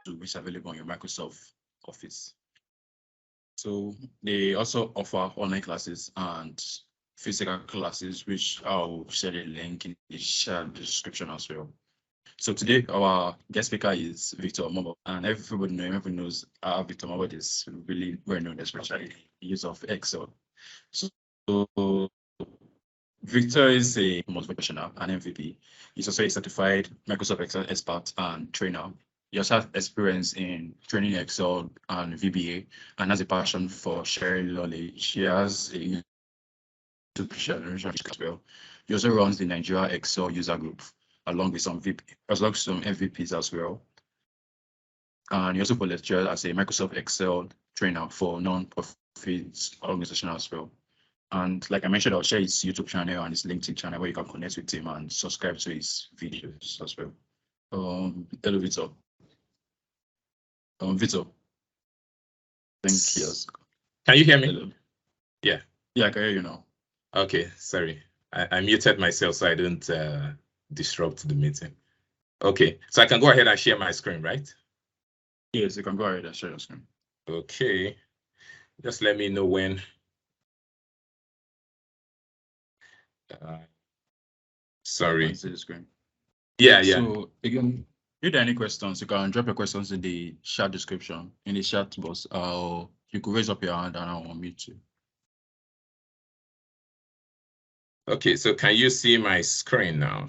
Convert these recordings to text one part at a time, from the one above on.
which is available on your Microsoft Office. So they also offer online classes and physical classes, which I'll share the link in the shared description as well. So today our guest speaker is Victor Momoh, and everybody knows Victor Momoh is really well known, especially the use of Excel. So Victor is a professional, an MVP. He's also a certified Microsoft Excel expert and trainer. He also has experience in training Excel and VBA and has a passion for sharing knowledge. He has a YouTube channel as well. He also runs the Nigeria Excel user group along with some MVPs as well. And he also volunteered as a Microsoft Excel trainer for non-profit organization as well. And like I mentioned, I'll share his YouTube channel and his LinkedIn channel where you can connect with him and subscribe to his videos as well. Hello, Victor. Victor. Thank you. Can you hear me? Hello. Yeah. Yeah, I can hear you now. Okay, sorry. I muted myself so I don't disrupt the meeting. Okay, so I can go ahead and share my screen, right? Yes, you can go ahead and share your screen. Okay. Just let me know when. Sorry. See the screen. Yeah. So again, if there are any questions, you can drop your questions in the chat description, in the chat box. You could raise up your hand and I'll unmute you. Okay, so can you see my screen now?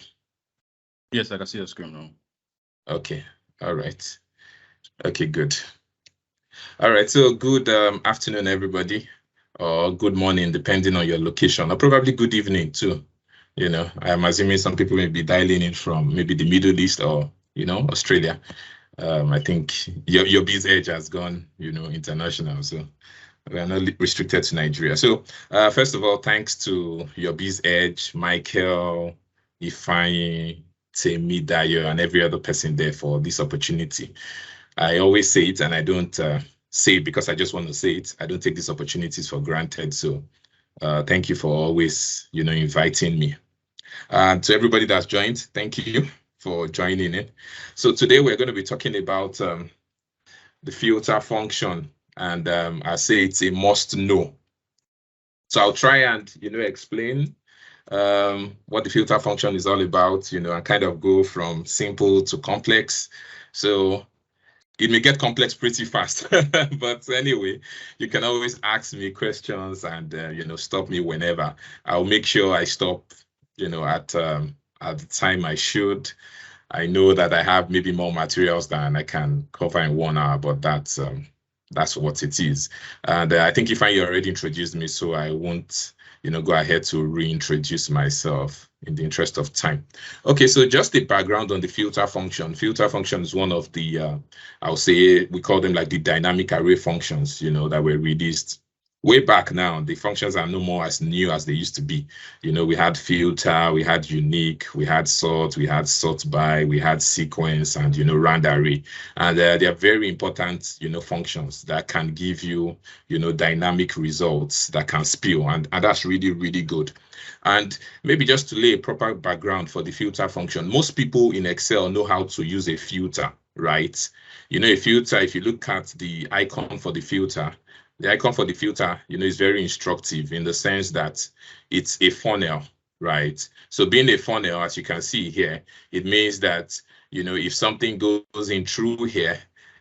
Yes, I can see your screen now. Okay, all right. Okay, good. All right, so good afternoon, everybody, or good morning, depending on your location, or probably good evening too. You know, I'm assuming some people may be dialing in from maybe the Middle East or, you know, Australia. I think UrBizEdge has gone, you know, international, so we are not restricted to Nigeria. So first of all, thanks to UrBizEdge, Michael, Ifeanyi, Temi, Dayo, and every other person there for this opportunity. I always say it, and I don't say it because I just want to say it. I don't take these opportunities for granted. So thank you for always, you know, inviting me. To everybody that's joined, thank you for joining in. So today we're going to be talking about the filter function, and I say it's a must know. So I'll try and, you know, explain what the filter function is all about, you know, and kind of go from simple to complex. So it may get complex pretty fast, but anyway, you can always ask me questions and, you know, stop me whenever. I'll make sure I stop, you know, at the time I should. I know that I have maybe more materials than I can cover in 1 hour, but that's what it is. And I think Ifeanyi already introduced me, so I won't, you know, go ahead to reintroduce myself in the interest of time. Okay, so just the background on the filter function. Filter function is one of the, I'll say, we call them like the dynamic array functions, you know, that were released way back now. The functions are no more as new as they used to be. You know, we had filter, we had unique, we had sort, we had sort by, we had sequence, and, you know, round array. And they are very important, you know, functions that can give you, you know, dynamic results that can spill. And that's really, really good. And maybe just to lay a proper background for the filter function, most people in Excel know how to use a filter, right? You know, a filter, if you look at the icon for the filter, you know, is very instructive in the sense that it's a funnel, right? So being a funnel, as you can see here, it means that, you know, if something goes in through here,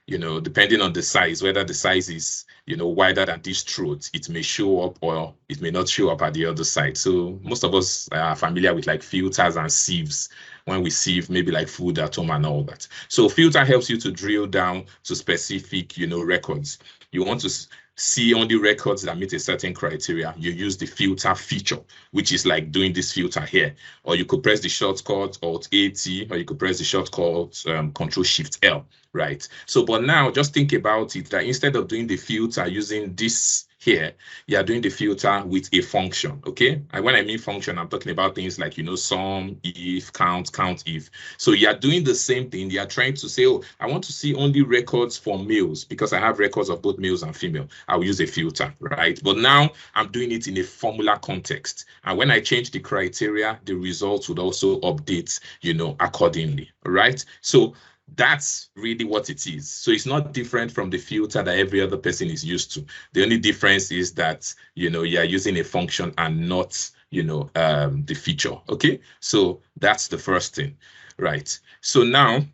you know, depending on the size, whether the size is, you know, wider than this throat, it may show up or it may not show up at the other side. So most of us are familiar with like filters and sieves when we sieve maybe like food at home and all that. So filter helps you to drill down to specific, you know, records. You want to see only records that meet a certain criteria, you use the filter feature, which is like doing this filter here. Or you could press the shortcut Alt-AT, or you could press the shortcut Control-Shift-L, right? So, but now just think about it, that instead of doing the filter using this here, you are doing the filter with a function, okay? And when I mean function, I'm talking about things like, you know, sum, if, count, if. So you are doing the same thing. You are trying to say, oh, I want to see only records for males because I have records of both males and female. I'll use a filter, right? But now I'm doing it in a formula context. And when I change the criteria, the results would also update, you know, accordingly, right? So that's really what it is. So it's not different from the filter that every other person is used to. The only difference is that, you're using a function and not, the feature. Okay, so that's the first thing, right? So now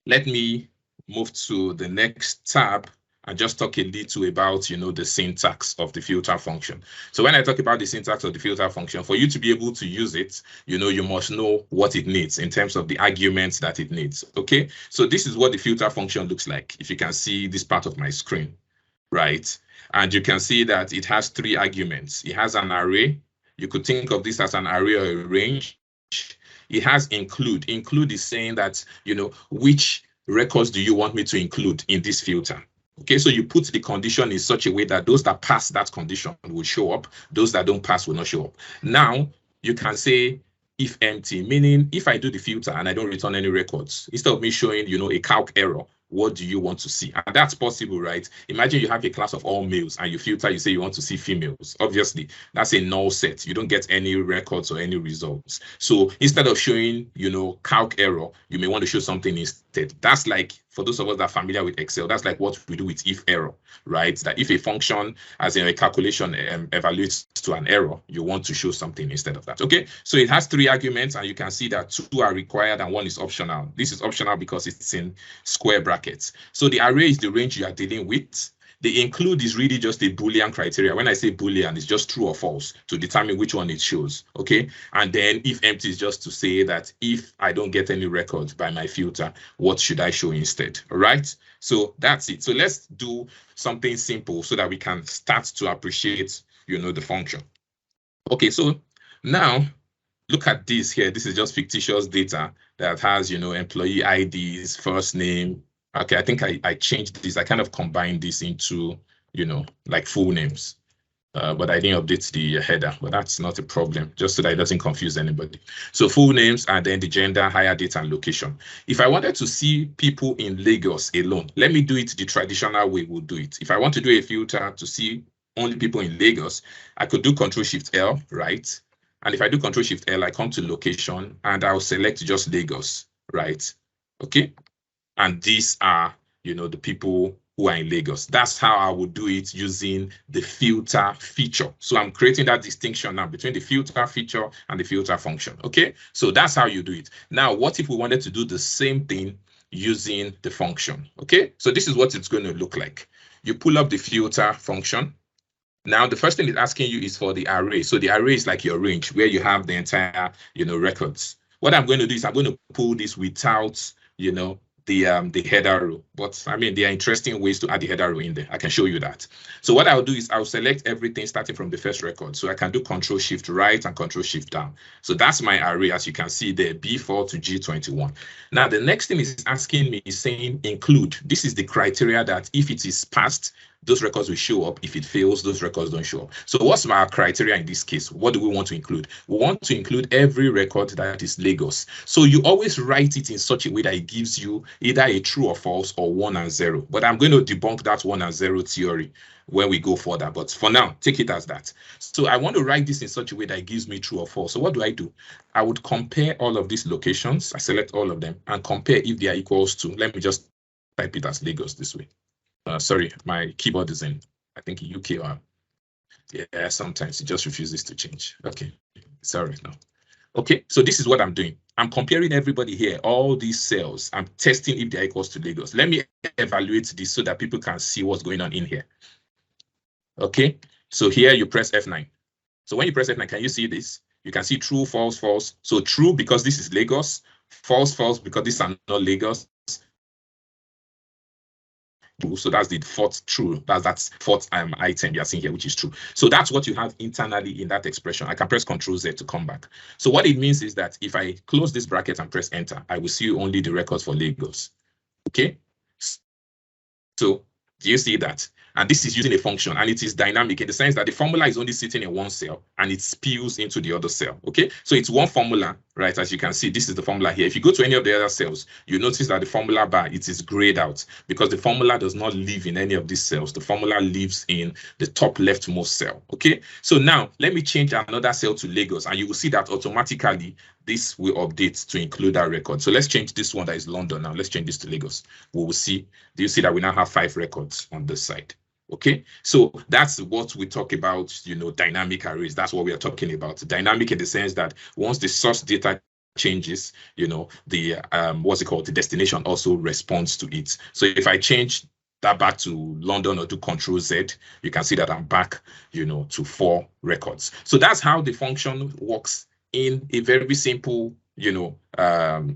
let me move to the next tab and just talk a little about, the syntax of the filter function. So when I talk about the syntax of the filter function, for you to be able to use it, you must know what it needs in terms of the arguments that it needs. Okay, so this is what the filter function looks like. If you can see this part of my screen, right? And you can see that it has 3 arguments. It has an array. You could think of this as an array or a range. It has include. Include is saying that, which records do you want me to include in this filter? Okay, so you put the condition in such a way that those that pass that condition will show up, those that don't pass will not show up. Now, you can say if empty, meaning if I do the filter and I don't return any records, instead of me showing, a calc error, what do you want to see? And that's possible, right? Imagine you have a class of all males and you filter, you say you want to see females. Obviously, that's a null set. You don't get any records or any results. So instead of showing, calc error, you may want to show something instead. That's like, for those of us that are familiar with Excel, that's like what we do with if error, right? That if a function, as in a calculation, evaluates to an error, you want to show something instead of that. Okay, so it has 3 arguments, and you can see that 2 are required and 1 is optional. This is optional because it's in square brackets. So the array is the range you are dealing with. The include is really just a Boolean criteria. When I say Boolean, it's just true or false to determine which one it shows. Okay, and then if empty is just to say that if I don't get any records by my filter, what should I show instead? All right, so that's it. So let's do something simple so that we can start to appreciate, the function. Okay, so now look at this here. This is just fictitious data that has, employee IDs, first name. Okay, I think I changed this. I kind of combined this into, like full names. But I didn't update the header, but that's not a problem, just so that it doesn't confuse anybody. So full names and then the gender, hire date, and location. If I wanted to see people in Lagos alone, let me do it the traditional way we'll do it. If I want to do a filter to see only people in Lagos, I could do Control-Shift-L, right? And if I do Control-Shift-L, I come to location and I'll select just Lagos, right? Okay. And these are, the people who are in Lagos. That's how I would do it using the filter feature. So I'm creating that distinction now between the filter feature and the filter function. Okay, so that's how you do it. Now, what if we wanted to do the same thing using the function? Okay, so this is what it's going to look like. You pull up the filter function. Now, the first thing it's asking you is for the array. So the array is like your range where you have the entire, records. What I'm going to do is I'm going to pull this without, the header row. But I mean, there are interesting ways to add the header row in there. I can show you that. So what I'll do is I'll select everything starting from the first record. So I can do Control-Shift right and Control-Shift down. So that's my array, as you can see there, B4 to G21. Now, the next thing is asking me, is saying include. This is the criteria that if it is passed, those records will show up. If it fails, those records don't show up. So what's my criteria in this case? What do we want to include? We want to include every record that is Lagos. So you always write it in such a way that it gives you either a true or false or 1 and 0. But I'm going to debunk that 1 and 0 theory when we go further. But for now, take it as that. So I want to write this in such a way that it gives me true or false. So what do? I would compare all of these locations. I select all of them and compare if they are equals to, let me just type it as Lagos this way. Sorry, my keyboard is in, I think, UK or, yeah, sometimes it just refuses to change. Okay, it's all right now. Okay, so this is what I'm doing. I'm comparing everybody here, all these cells. I'm testing if they're equals to Lagos. Let me evaluate this so that people can see what's going on in here. Okay, so here you press F9. So when you press F9, can you see this? You can see true, false, false. So true because this is Lagos, false, false because these are not Lagos. So that's the fourth true. That's fourth item you're seeing here, which is true. So that's what you have internally in that expression. I can press Ctrl Z to come back. So what it means is that if I close this bracket and press enter, I will see only the records for Lagos. Okay. So do you see that? And this is using a function, and it is dynamic in the sense that the formula is only sitting in one cell and it spills into the other cell. Okay. So it's one formula, right? As you can see, this is the formula here. If you go to any of the other cells, you notice that the formula bar, it is grayed out because the formula does not live in any of these cells. The formula lives in the top leftmost cell, okay? So now let me change another cell to Lagos, and you will see that automatically this will update to include that record. So let's change this one that is London now. Let's change this to Lagos. We will see, do you see that we now have 5 records on this side? Okay, so that's what we talk about, you know, dynamic arrays. That's what we are talking about. Dynamic in the sense that once the source data changes, you know, the what's it called, the destination also responds to it. So if I change that back to London or do Control Z, you can see that I'm back, you know, to 4 records. So that's how the function works in a very simple, you know,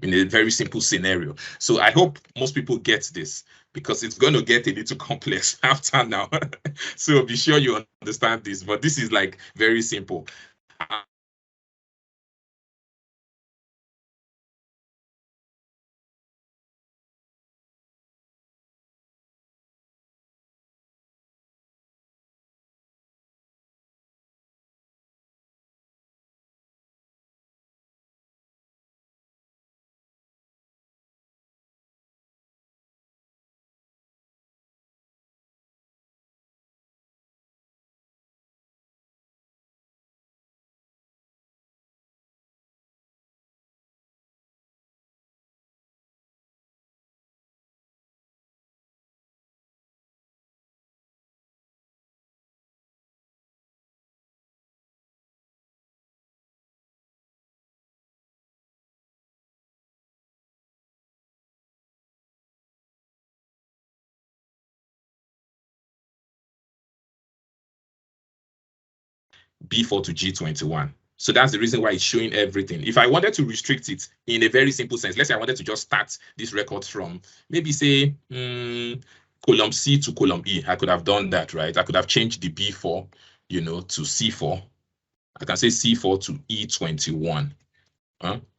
in a very simple scenario. So I hope most people get this, because it's going to get a little complex after now. So be sure you understand this, but this is like very simple. B4 to G21. So that's the reason why it's showing everything. If I wanted to restrict it in a very simple sense, let's say I wanted to just start this record from maybe say column C to column E, I could have done that, right? I could have changed the B4, you know, to C4. I can say C4 to E21.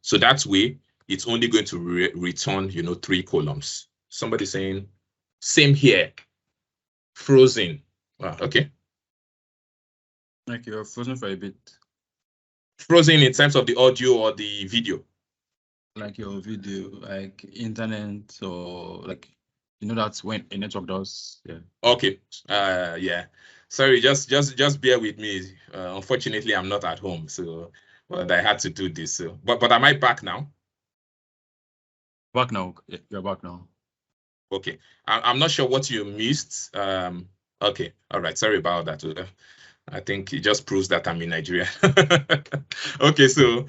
So that way, it's only going to return, you know, 3 columns. Somebody saying, same here, frozen. Okay. Like you're frozen for a bit. Frozen in terms of the audio or the video? Like your video, like internet, or like, you know, that's when a network does. Yeah. Okay. Yeah. Sorry, just bear with me. Unfortunately, I'm not at home, so but I had to do this. So, but am I back now? Back now. Yeah, you're back now. Okay. I'm not sure what you missed. Okay. All right. Sorry about that. I think it just proves that I'm in Nigeria. Okay, so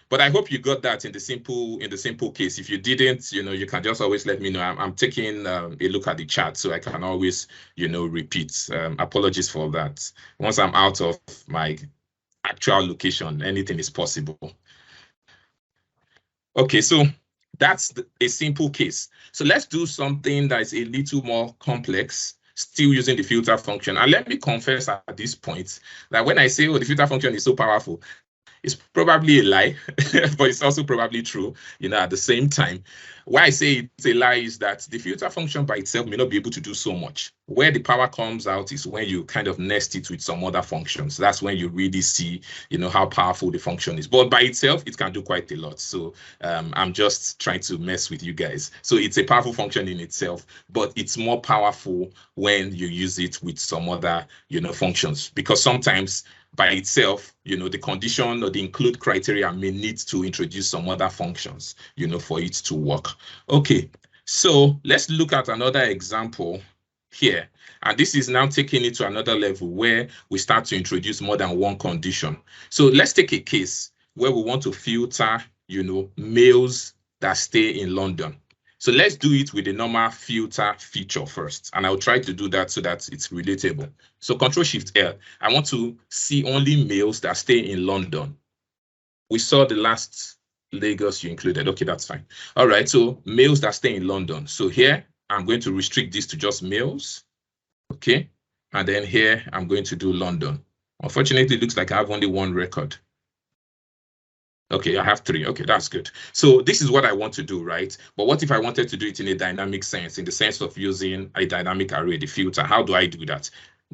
but I hope you got that in the simple case. If you didn't, you know, you can just always let me know. I'm taking a look at the chat, so I can always, you know, repeat. Apologies for that. Once I'm out of my actual location, anything is possible. Okay, so that's a simple case. So let's do something that is a little more complex, still using the filter function. And let me confess at this point that when I say, oh, the filter function is so powerful, it's probably a lie, but it's also probably true, you know, at the same time. Why I say it's a lie is that the filter function by itself may not be able to do so much. Where the power comes out is when you kind of nest it with some other functions. That's when you really see, you know, how powerful the function is. But by itself, it can do quite a lot. So I'm just trying to mess with you guys. So it's a powerful function in itself, but it's more powerful when you use it with some other, you know, functions, because sometimes by itself, you know, the condition or the include criteria may need to introduce some other functions, you know, for it to work. Okay, so let's look at another example here. And this is now taking it to another level where we start to introduce more than one condition. So let's take a case where we want to filter, you know, males that stay in London. So let's do it with the normal filter feature first. And I'll try to do that so that it's relatable. So Control-Shift-L, I want to see only males that stay in London. We saw the last Lagos you included. Okay, that's fine. All right, so males that stay in London. So here, I'm going to restrict this to just males. Okay, and then here, I'm going to do London. Unfortunately, it looks like I have only one record. Okay, I have 3. Okay, that's good. So this is what I want to do, right? But what if I wanted to do it in a dynamic sense, in the sense of using a dynamic array, the filter? How do I do that?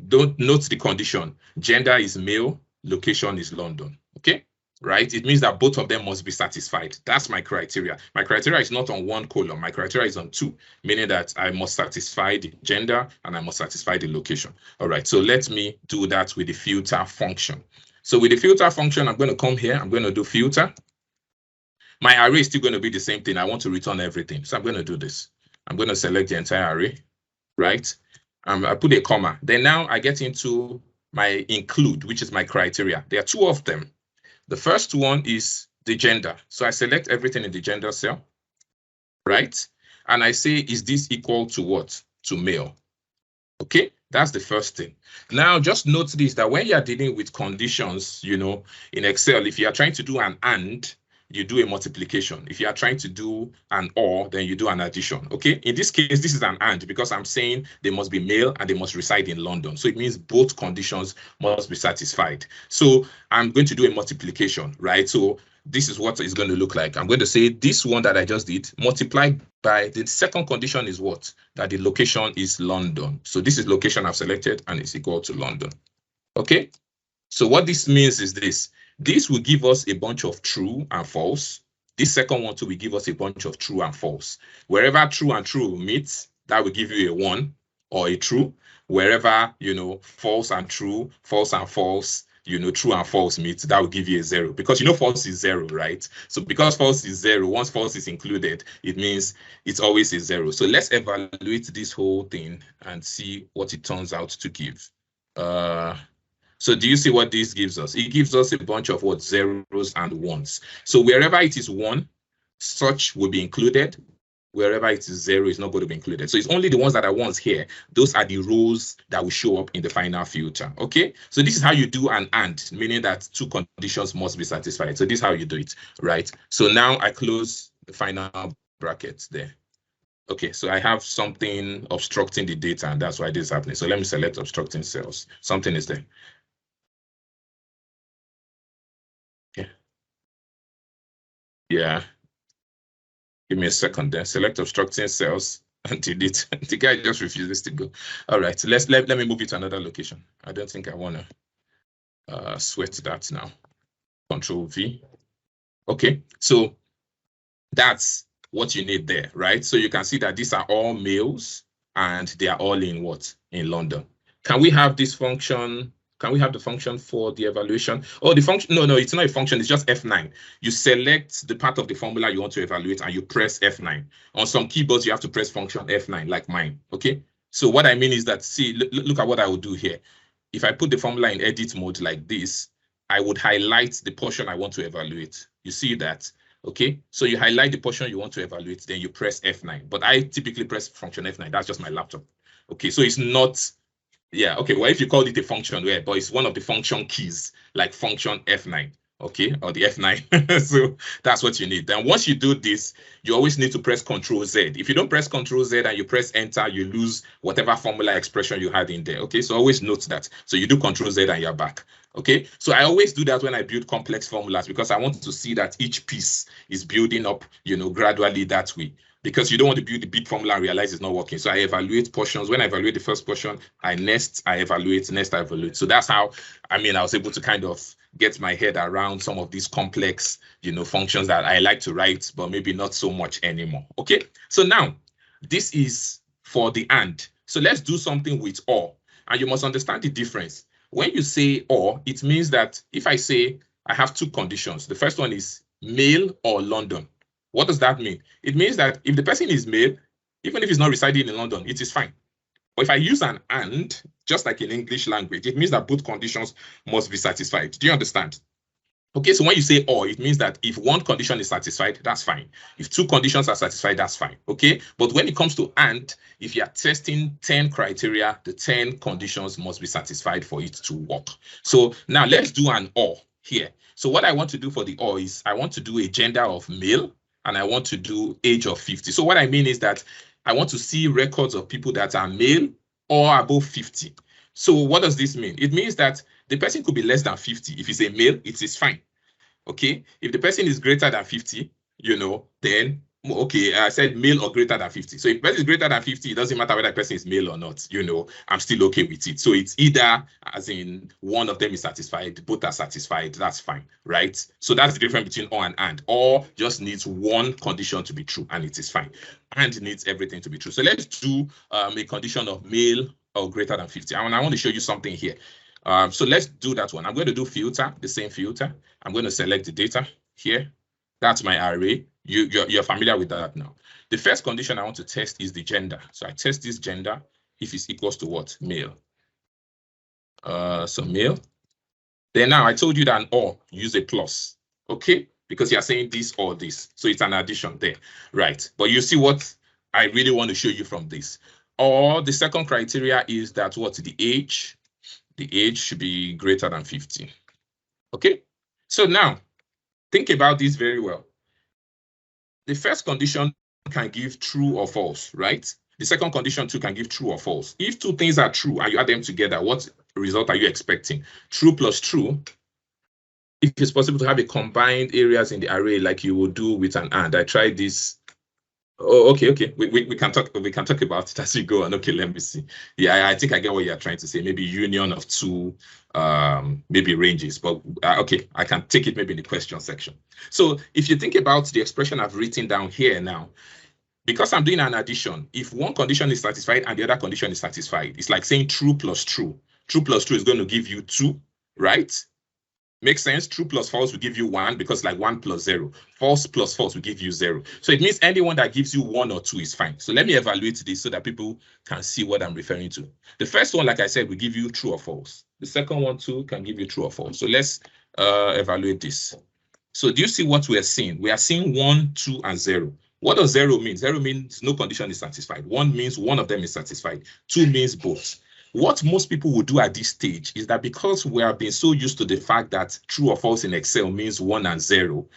Don't note the condition. Gender is male, location is London. Okay, right? It means that both of them must be satisfied. That's my criteria. My criteria is not on one column. My criteria is on two, meaning that I must satisfy the gender and I must satisfy the location. All right, so let me do that with the filter function. So with the filter function, I'm going to come here. I'm going to do filter. My array is still going to be the same thing. I want to return everything. So I'm going to do this. I'm going to select the entire array, right? I put a comma. Then now I get into my include, which is my criteria. There are two of them. The first one is the gender. So I select everything in the gender cell, right? And I say, is this equal to what? To male. Okay, that's the first thing. Now, just note this, that when you're dealing with conditions, you know, in Excel, if you are trying to do an AND, you do a multiplication. If you are trying to do an OR, then you do an addition. Okay, in this case, this is an AND because I'm saying they must be male and they must reside in London. So it means both conditions must be satisfied. So I'm going to do a multiplication, right? So this is what it's going to look like. I'm going to say this one that I just did multiplied by the second condition is what? That the location is London. So this is location I've selected and it's equal to London. Okay, so what this means is this. This will give us a bunch of true and false. This second one too will give us a bunch of true and false. Wherever true and true meet, that will give you a 1 or a true. Wherever, you know, false and true, false and false, you know, true and false meet, that will give you a 0. Because you know false is 0, right? So because false is 0, once false is included, it means it's always a 0. So let's evaluate this whole thing and see what it turns out to give. So do you see what this gives us? It gives us a bunch of what? Zeros and ones. So wherever it is 1, such will be included. Wherever it is 0, it's not going to be included. So it's only the ones that are ones here. Those are the rows that will show up in the final filter. Okay, so this is how you do an AND, meaning that two conditions must be satisfied. So this is how you do it, right? So now I close the final brackets there. Okay, so I have something obstructing the data, and that's why this is happening. So let me select obstructing cells. Something is there. Okay. Yeah. Give me a second there. Select obstructing cells and delete. The guy just refuses to go. All right, let me move it to another location. I don't think I want to sweat that now. Control V. Okay, so that's what you need there, right? So you can see that these are all males and they are all in what? In London. Can we have this function? Can we have the function for the evaluation? Oh, the function, no, it's not a function, it's just F9. You select the part of the formula you want to evaluate and you press F9. On some keyboards, you have to press function F9, like mine, okay? So what I mean is that, see, look at what I would do here. If I put the formula in edit mode like this, I would highlight the portion I want to evaluate. You see that? Okay, so you highlight the portion you want to evaluate, then you press F9. But I typically press function F9, that's just my laptop. Okay, so it's not, yeah, okay, well, if you called it a function, yeah, but it's one of the function keys, like function F9, okay, or the F9. So that's what you need. Then once you do this, you always need to press Control Z. If you don't press Control Z and you press Enter, you lose whatever formula expression you had in there, okay? So always note that. So you do Control Z and you're back, okay? So I always do that when I build complex formulas because I want to see that each piece is building up, you know, gradually that way. Because you don't want to build the big formula and realize it's not working. So I evaluate portions. When I evaluate the first portion, I nest, I evaluate, nest, I evaluate. So that's how, I mean, I was able to kind of get my head around some of these complex, you know, functions that I like to write, but maybe not so much anymore. Okay, so now this is for the AND. So let's do something with OR. And you must understand the difference. When you say OR, it means that if I say I have two conditions, the first one is male or London. What does that mean? It means that if the person is male, even if he's not residing in London, it is fine. But if I use an AND, just like in English language, it means that both conditions must be satisfied. Do you understand? Okay, so when you say OR, it means that if one condition is satisfied, that's fine. If two conditions are satisfied, that's fine. Okay, but when it comes to AND, if you are testing 10 criteria, the 10 conditions must be satisfied for it to work. So now let's do an OR here. So what I want to do for the OR is I want to do a gender of male, and I want to do age of 50. So what I mean is that I want to see records of people that are male or above 50. So what does this mean? It means that the person could be less than 50. If it's a male, it is fine. Okay. If the person is greater than 50, you know, then Okay, I said male or greater than 50. So if person is greater than 50, it doesn't matter whether the person is male or not, you know, I'm still okay with it. So it's either as in one of them is satisfied, both are satisfied, that's fine, right? So that's the difference between or and. Or just needs one condition to be true and it is fine. And needs everything to be true. So let's do a condition of male or greater than 50. And I want to show you something here. So let's do that one. I'm going to do filter, the same filter. I'm going to select the data here. That's my array. You're familiar with that now. The first condition I want to test is the gender. So I test this gender if it's equals to what? Male. So male. Then now I told you that an or, use a plus. Okay? Because you're saying this or this. So it's an addition there. Right. But you see what I really want to show you from this. Or the second criteria is that what? The age should be greater than 50. Okay? So now, think about this very well. The first condition can give true or false, right? The second condition too can give true or false. If two things are true and you add them together, what result are you expecting? True plus true. If it's possible to have a combined areas in the array like you would do with an and. I tried this. Oh, okay. We can talk about it as we go on. Okay, let me see. Yeah, I think I get what you're trying to say. Maybe union of two maybe ranges, but okay, I can take it maybe in the question section. So if you think about the expression I've written down here now, because I'm doing an addition, if one condition is satisfied and the other condition is satisfied, it's like saying true plus true. True plus true is going to give you 2, right? Makes sense. True plus false will give you 1 because like 1 plus 0. False plus false will give you 0. So it means anyone that gives you 1 or 2 is fine. So let me evaluate this so that people can see what I'm referring to. The first one, like I said, will give you true or false. The second one too can give you true or false. So let's evaluate this. So do you see what we are seeing? We are seeing 1, 2, and 0. What does 0 mean? 0 means no condition is satisfied. 1 means one of them is satisfied. 2 means both. What most people will do at this stage is that because we have been so used to the fact that true or false in Excel means 1 and 0,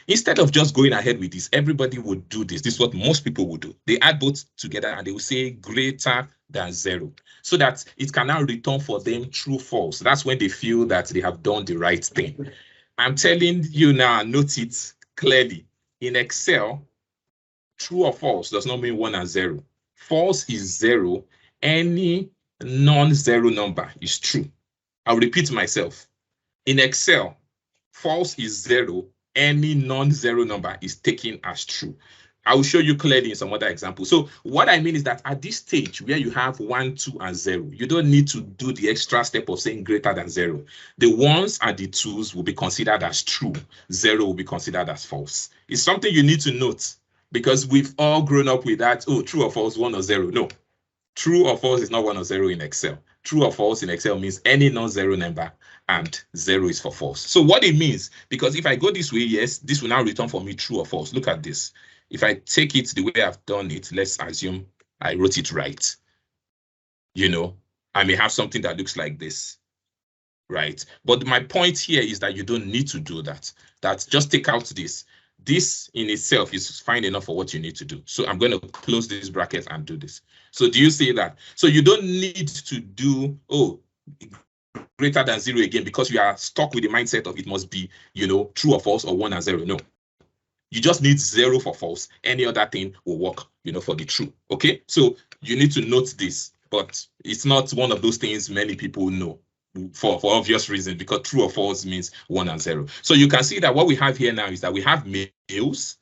instead of just going ahead with this, everybody would do this. This is what most people would do. They add both together and they will say greater than 0 so that it can now return for them true, false. That's when they feel that they have done the right thing. I'm telling you now, note it clearly. In Excel, true or false does not mean 1 and 0. False is 0. Any non-zero number is true. I'll repeat myself. In Excel, false is 0. Any non-zero number is taken as true. I will show you clearly in some other examples. So what I mean is that at this stage where you have 1, 2, and 0, you don't need to do the extra step of saying greater than 0. The 1s and the 2s will be considered as true. 0 will be considered as false. It's something you need to note because we've all grown up with that, oh, true or false, 1 or 0. No. True or false is not 1 or 0 in Excel. True or false in Excel means any non-zero number and 0 is for false. So what it means, because if I go this way, yes, this will now return for me true or false. Look at this. If I take it the way I've done it, let's assume I wrote it right. You know, I may have something that looks like this, right? But my point here is that you don't need to do that. That just take out this. This in itself is fine enough for what you need to do. So I'm going to close this bracket and do this. So do you see that? So you don't need to do, oh, greater than 0 again because you are stuck with the mindset of it must be, you know, true or false or 1 and 0. No. You just need 0 for false. Any other thing will work, you know, for the true. Okay. So you need to note this, but it's not one of those things many people know for obvious reasons, because true or false means 1 and 0. So you can see that what we have here now is that we have males.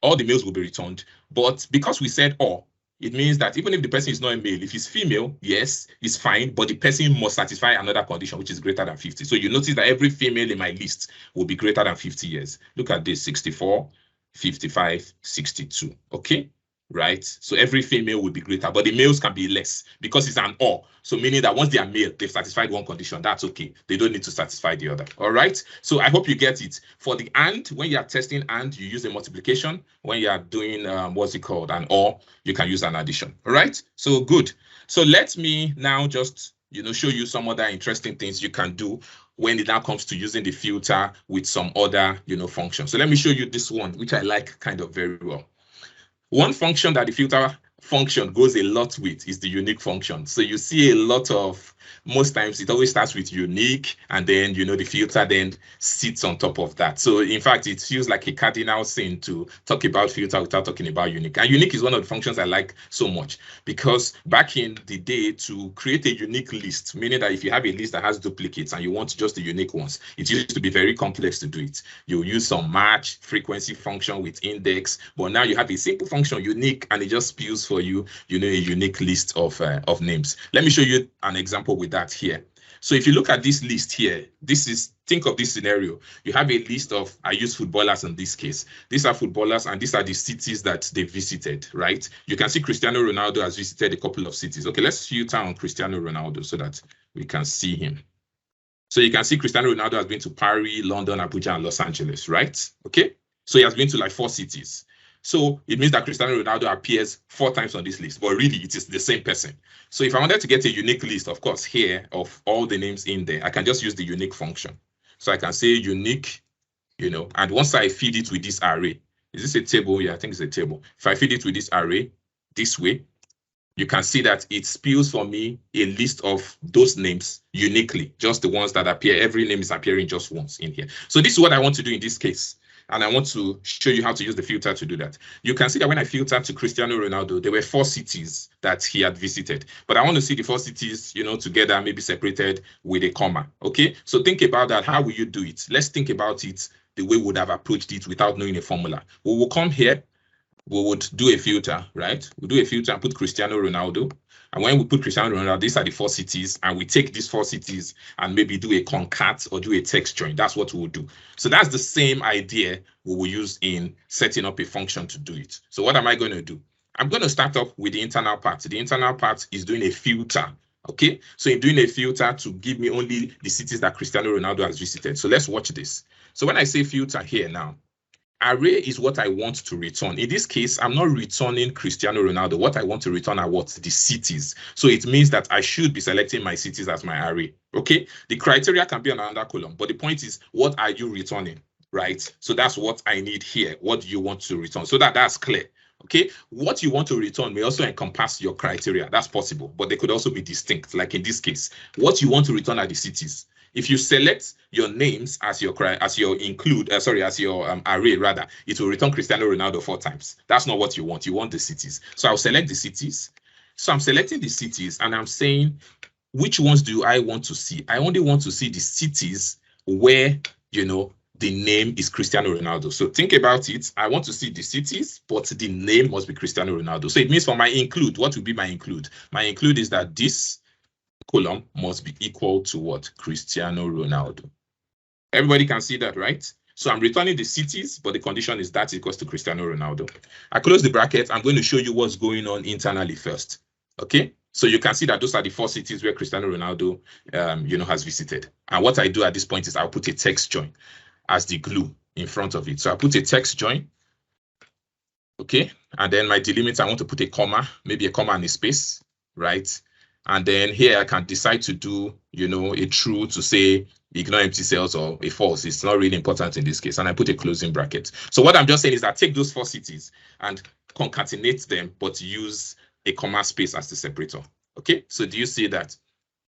All the males will be returned. But because we said or, it means that even if the person is not a male, if he's female, yes, it's fine, but the person must satisfy another condition, which is greater than 50. So you notice that every female in my list will be greater than 50 years. Look at this, 64, 55, 62, okay? Right? So every female will be greater, but the males can be less because it's an or. So meaning that once they are male, they've satisfied one condition, that's okay. They don't need to satisfy the other, all right? So I hope you get it. For the and, when you are testing and, you use a multiplication. When you are doing, what's it called, an or, you can use an addition, all right? So good. So let me now just, you know, show you some other interesting things you can do when it now comes to using the filter with some other, you know, functions. So let me show you this one, which I like kind of very well. One function that the filter function goes a lot with is the unique function. So you see a lot of most times it always starts with unique, and then, you know, the filter then sits on top of that. So in fact, it feels like a cardinal sin to talk about filter without talking about unique. And unique is one of the functions I like so much, because back in the day, to create a unique list, meaning that if you have a list that has duplicates and you want just the unique ones, it used to be very complex to do it. You use some match frequency function with index, but now you have a simple function, unique, and it just spews for you, you know, a unique list of names. Let me show you an example with that here. So if you look at this list here, think of this scenario. You have a list of, I use footballers in this case. These are footballers, and these are the cities that they visited, right? You can see Cristiano Ronaldo has visited a couple of cities. Okay, let's filter on Cristiano Ronaldo so that we can see him. So you can see Cristiano Ronaldo has been to Paris, London, Abuja, and Los Angeles, right? Okay, so he has been to like 4 cities. So it means that Cristiano Ronaldo appears 4 times on this list, but really it is the same person. So if I wanted to get a unique list, of course, here of all the names in there, I can just use the unique function. So I can say unique, you know, and once I feed it with this array, is this a table? Yeah, I think it's a table. If I feed it with this array this way, you can see that it spews for me a list of those names uniquely, just the ones that appear. Every name is appearing just once in here. So this is what I want to do in this case. And I want to show you how to use the filter to do that. You can see that when I filtered to Cristiano Ronaldo, there were 4 cities that he had visited. But I want to see the 4 cities, you know, together, maybe separated with a comma. Okay, so think about that. How will you do it? Let's think about it the way we would have approached it without knowing a formula. We will come here. We would do a filter, right? We'll do a filter and put Cristiano Ronaldo. And when we put Cristiano Ronaldo, these are the 4 cities, and we take these 4 cities and maybe do a concat or do a text join. That's what we'll do. So that's the same idea we will use in setting up a function to do it. So what am I going to do? I'm going to start off with the internal part. The internal part is doing a filter. Okay, so in doing a filter to give me only the cities that Cristiano Ronaldo has visited. So let's watch this. So when I say filter here now, array is what I want to return. In this case, I'm not returning Cristiano Ronaldo. What I want to return are what? The cities. So it means that I should be selecting my cities as my array. Okay, the criteria can be on another column, but the point is, what are you returning, right? So that's what I need here. What do you want to return? So that's clear. Okay, what you want to return may also encompass your criteria. That's possible, but they could also be distinct. Like in this case, what you want to return are the cities. If you select your names as your array, rather, it will return Cristiano Ronaldo 4 times. That's not what you want. You want the cities. So I'll select the cities. So I'm selecting the cities, and I'm saying, which ones do I want to see? I only want to see the cities where, you know, the name is Cristiano Ronaldo. So think about it. I want to see the cities, but the name must be Cristiano Ronaldo. So it means for my include, what will be my include? My include is that this column must be equal to what? Cristiano Ronaldo. Everybody can see that, right? So I'm returning the cities, but the condition is that equals to Cristiano Ronaldo. I close the bracket. I'm going to show you what's going on internally first. Okay, so you can see that those are the 4 cities where Cristiano Ronaldo, has visited. And what I do at this point is I'll put a text join as the glue in front of it. So I put a text join. Okay, and then my delimiter, I want to put a comma, maybe a comma and a space, right? And then here I can decide to do, a true to say ignore empty cells or a false. It's not really important in this case. And I put a closing bracket. So what I'm just saying is that take those 4 cities and concatenate them, but use a comma space as the separator. Okay, so do you see that?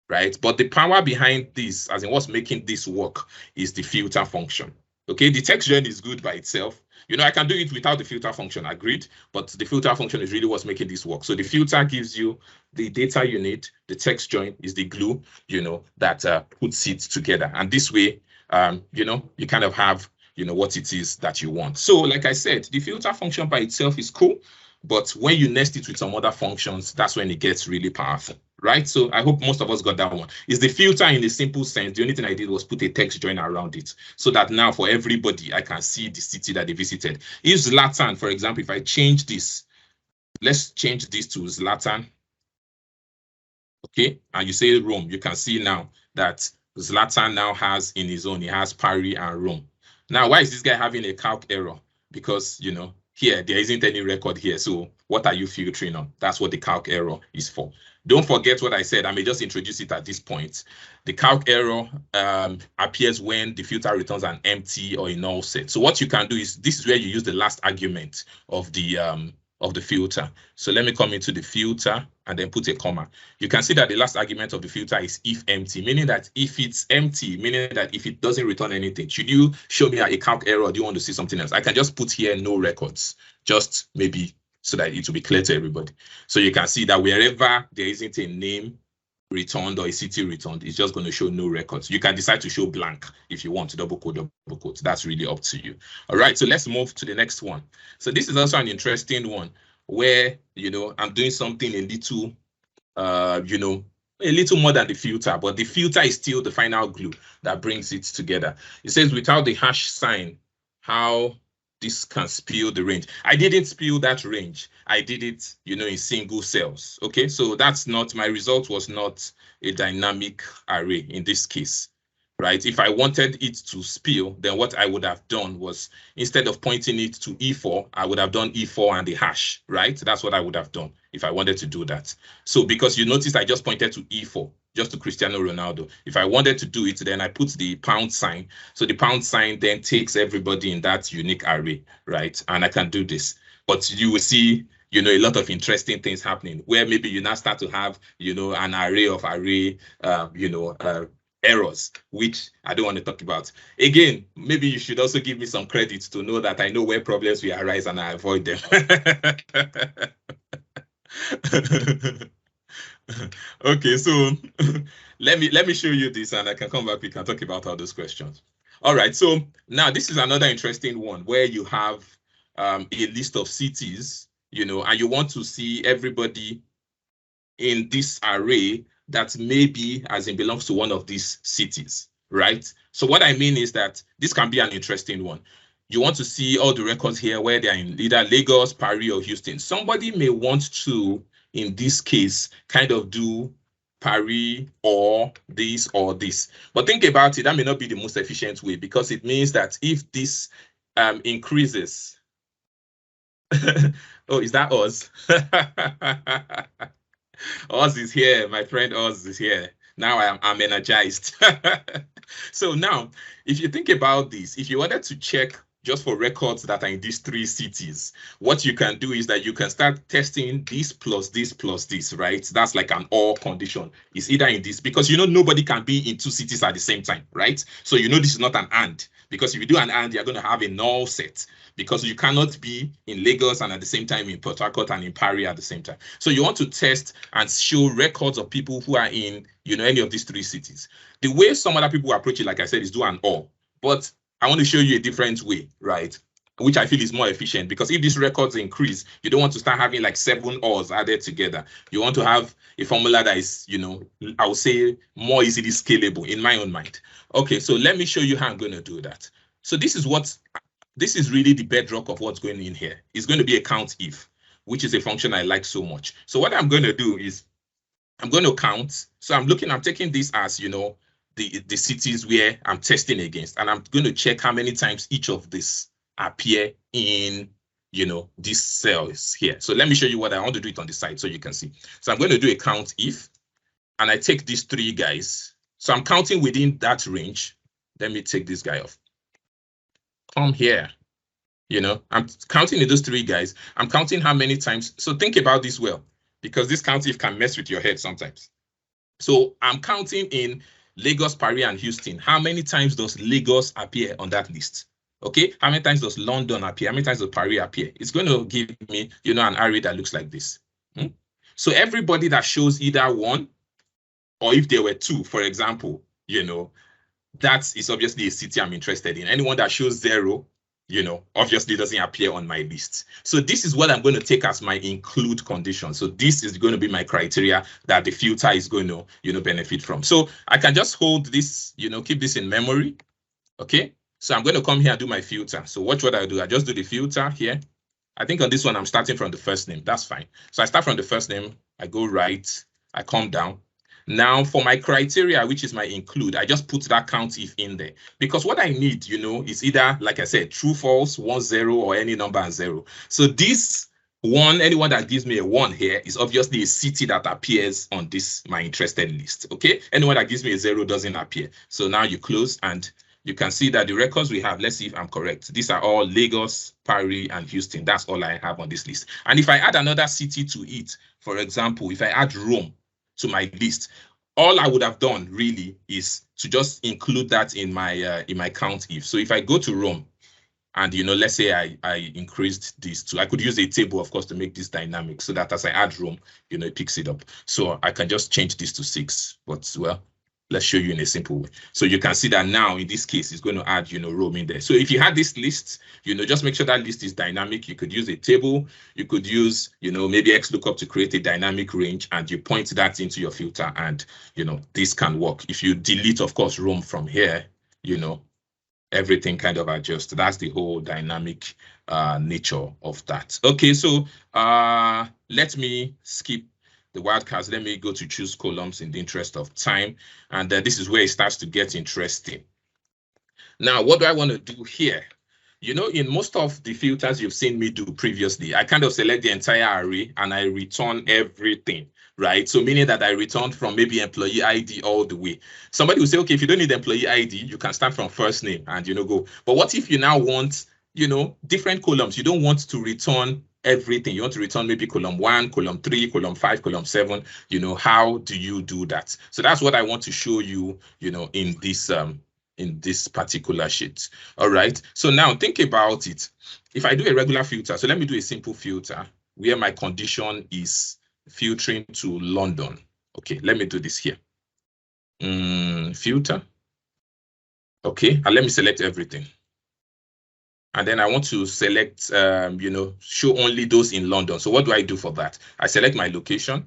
Right, but the power behind this, as in what's making this work, is the filter function. Okay, the text join is good by itself. I can do it without the filter function, agreed, but the filter function is really what's making this work. So the filter gives you the data you need. The text join is the glue, that puts it together. And this way, you kind of have, what it is that you want. So like I said, the filter function by itself is cool, but when you nest it with some other functions, that's when it gets really powerful. Right, so I hope most of us got that one. Is the filter in a simple sense. The only thing I did was put a text join around it so that now for everybody, I can see the city that they visited. If Zlatan, for example, if I change this, let's change this to Zlatan. Okay, and you say Rome, you can see now that Zlatan now has in his own, he has Paris and Rome. Now, why is this guy having a calc error? Because, here, there isn't any record here. So what are you filtering on? That's what the calc error is for. Don't forget what I said. I may just introduce it at this point. The calc error appears when the filter returns an empty or a null set. So what you can do is, this is where you use the last argument of the of the filter. So let me come into the filter and then put a comma. You can see that the last argument of the filter is if empty, meaning that if it's empty, meaning that if it doesn't return anything, should you show me a calc error or do you want to see something else? I can just put here no records, just maybe so that it will be clear to everybody. So you can see that wherever there isn't a name returned or a city returned, it's just going to show no records. You can decide to show blank if you want to double quote. That's really up to you. All right, so let's move to the next one. So this is also an interesting one where, you know, I'm doing something a little, you know, a little more than the filter, but the filter is still the final glue that brings it together. It says without the hash sign, how this can spill the range. I didn't spill that range. I did it, you know, in single cells. Okay, so that's not, my result was not a dynamic array in this case, right? If I wanted it to spill, then what I would have done was, instead of pointing it to E4, I would have done E4 and the hash, right? That's what I would have done if I wanted to do that. So because you notice I just pointed to E4, just to Cristiano Ronaldo. If I wanted to do it, then I put the pound sign. So the pound sign then takes everybody in that unique array, right? And I can do this. But you will see, you know, a lot of interesting things happening where maybe you now start to have, you know, an array of errors, which I don't want to talk about. Again, maybe you should also give me some credit to know that I know where problems will arise and I avoid them. Okay, so let me show you this and I can come back. We can talk about all those questions. All right, so now this is another interesting one where you have a list of cities, you know, and you want to see everybody in this array that maybe as in belongs to one of these cities, right? So what I mean is that this can be an interesting one. You want to see all the records here where they're in either Lagos, Paris, or Houston. Somebody may want to, in this case, kind of do Paris or this or this. But think about it, that may not be the most efficient way because it means that if this increases, oh, is that Oz? Oz is here, my friend Oz is here. Now I'm energized. So now, if you think about this, if you wanted to check just for records that are in these three cities, what you can do is that you can start testing this plus this plus this, right? That's like an OR condition. It's either in this, because you know nobody can be in two cities at the same time, right? So you know this is not an AND, because if you do an AND, you're going to have a null set, because you cannot be in Lagos and at the same time in Port Harcourt and in Paris at the same time. So you want to test and show records of people who are in, you know, any of these three cities. The way some other people approach it, like I said, is do an OR, but I want to show you a different way, right? Which I feel is more efficient, because if these records increase, you don't want to start having like 7 ORs added together. You want to have a formula that is, you know, I would say more easily scalable in my own mind. Okay, so let me show you how I'm going to do that. So this is really the bedrock of what's going in here. It's going to be a count if, which is a function I like so much. So what I'm going to do is I'm going to count. So I'm taking this as, you know, the cities where I'm testing against, and I'm going to check how many times each of this appear in, you know, these cells here. So let me show you what I want to do it on the side so you can see. So I'm going to do a count if, and I take these 3 guys. So I'm counting within that range. Let me take this guy off. Come here. You know, I'm counting in those 3 guys. I'm counting how many times. So think about this well, because this count if can mess with your head sometimes. So I'm counting in Lagos, Paris, and Houston. How many times does Lagos appear on that list? Okay, how many times does London appear? How many times does Paris appear? It's going to give me, you know, an array that looks like this. So everybody that shows either 1, or if there were 2, for example, you know, that is obviously a city I'm interested in. Anyone that shows 0, you know, obviously doesn't appear on my list. So this is what I'm going to take as my include condition. So this is going to be my criteria that the filter is going to, you know, benefit from. So I can just hold this, you know, keep this in memory. Okay. So I'm going to come here and do my filter. So watch what I do. I just do the filter here. I think on this one, I'm starting from the first name. That's fine. So I start from the first name. I go right. I come down. Now for my criteria, which is my include, I just put that count if in there, because what I need, you know, is either, like I said, true, false, 1, 0, or any number and 0. So this one, anyone that gives me a 1 here is obviously a city that appears on this, my interested list. Okay. Anyone that gives me a 0 doesn't appear. So now you close and you can see that the records we have, let's see if I'm correct. These are all Lagos, Paris, and Houston. That's all I have on this list. And if I add another city to it, for example, if I add Rome to my list, all I would have done really is to just include that in my count if. So if I go to Rome, and let's say I increased this to, I could use a table, of course, to make this dynamic, so that as I add Rome, it picks it up. So I can just change this to 6. But well, let's show you in a simple way. So you can see that now in this case, it's going to add Rome in there. So if you had this list, just make sure that list is dynamic. You could use a table. You could use maybe XLOOKUP to create a dynamic range, and you point that into your filter, and this can work. If you delete, of course, Rome from here, everything kind of adjusts. That's the whole dynamic nature of that. Okay, so let me skip the wildcards. Let me go to choose columns in the interest of time. And this is where it starts to get interesting. Now, what do I want to do here? In most of the filters you've seen me do previously, I kind of select the entire array and I return everything, right? So meaning that I returned from maybe employee ID all the way. Somebody will say, okay, if you don't need employee ID, you can start from first name and go. But what if you now want, different columns? You don't want to return everything. You want to return maybe column 1, column 3, column 5, column 7. How do you do that? So that's what I want to show you, in this particular sheet. All right. So now think about it. If I do a regular filter, so let me do a simple filter where my condition is filtering to London. Okay, let me do this here. Filter. Okay, and let me select everything. And then I want to select, show only those in London. So what do I do for that? I select my location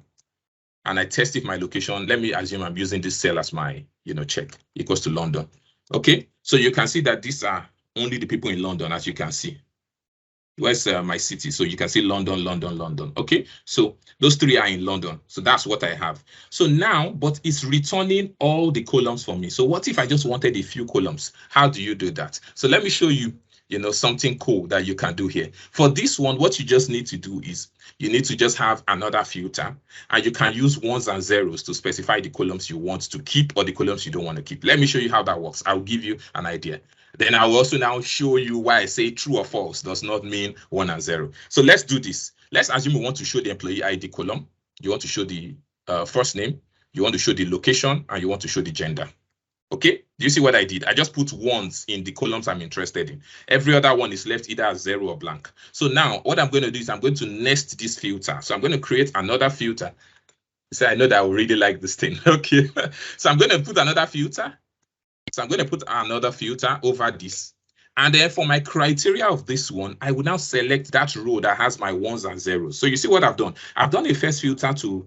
and I test if my location, let me assume I'm using this cell as my, check, equals to London. Okay, so you can see that these are only the people in London, as you can see. Where's my city? So you can see London, London, London. Okay, so those 3 are in London. So that's what I have. So now, but it's returning all the columns for me. So what if I just wanted a few columns? How do you do that? So let me show you, something cool that you can do here. For this one, what you just need to do is you need to just have another filter, and you can use 1s and 0s to specify the columns you want to keep or the columns you don't want to keep. Let me show you how that works. I'll give you an idea. Then I'll also now show you why I say true or false does not mean 1 and 0. So let's do this. Let's assume we want to show the employee ID column. You want to show the first name, you want to show the location, and you want to show the gender. Okay, do you see what I did? I just put 1s in the columns I'm interested in. Every other one is left either as 0 or blank. So now what I'm going to do is I'm going to nest this filter. So I'm going to create another filter. So I know that I will really like this thing. Okay, so I'm going to put another filter. So I'm going to put another filter over this. And then for my criteria of this one, I will now select that row that has my 1s and 0s. So you see what I've done? I've done a first filter to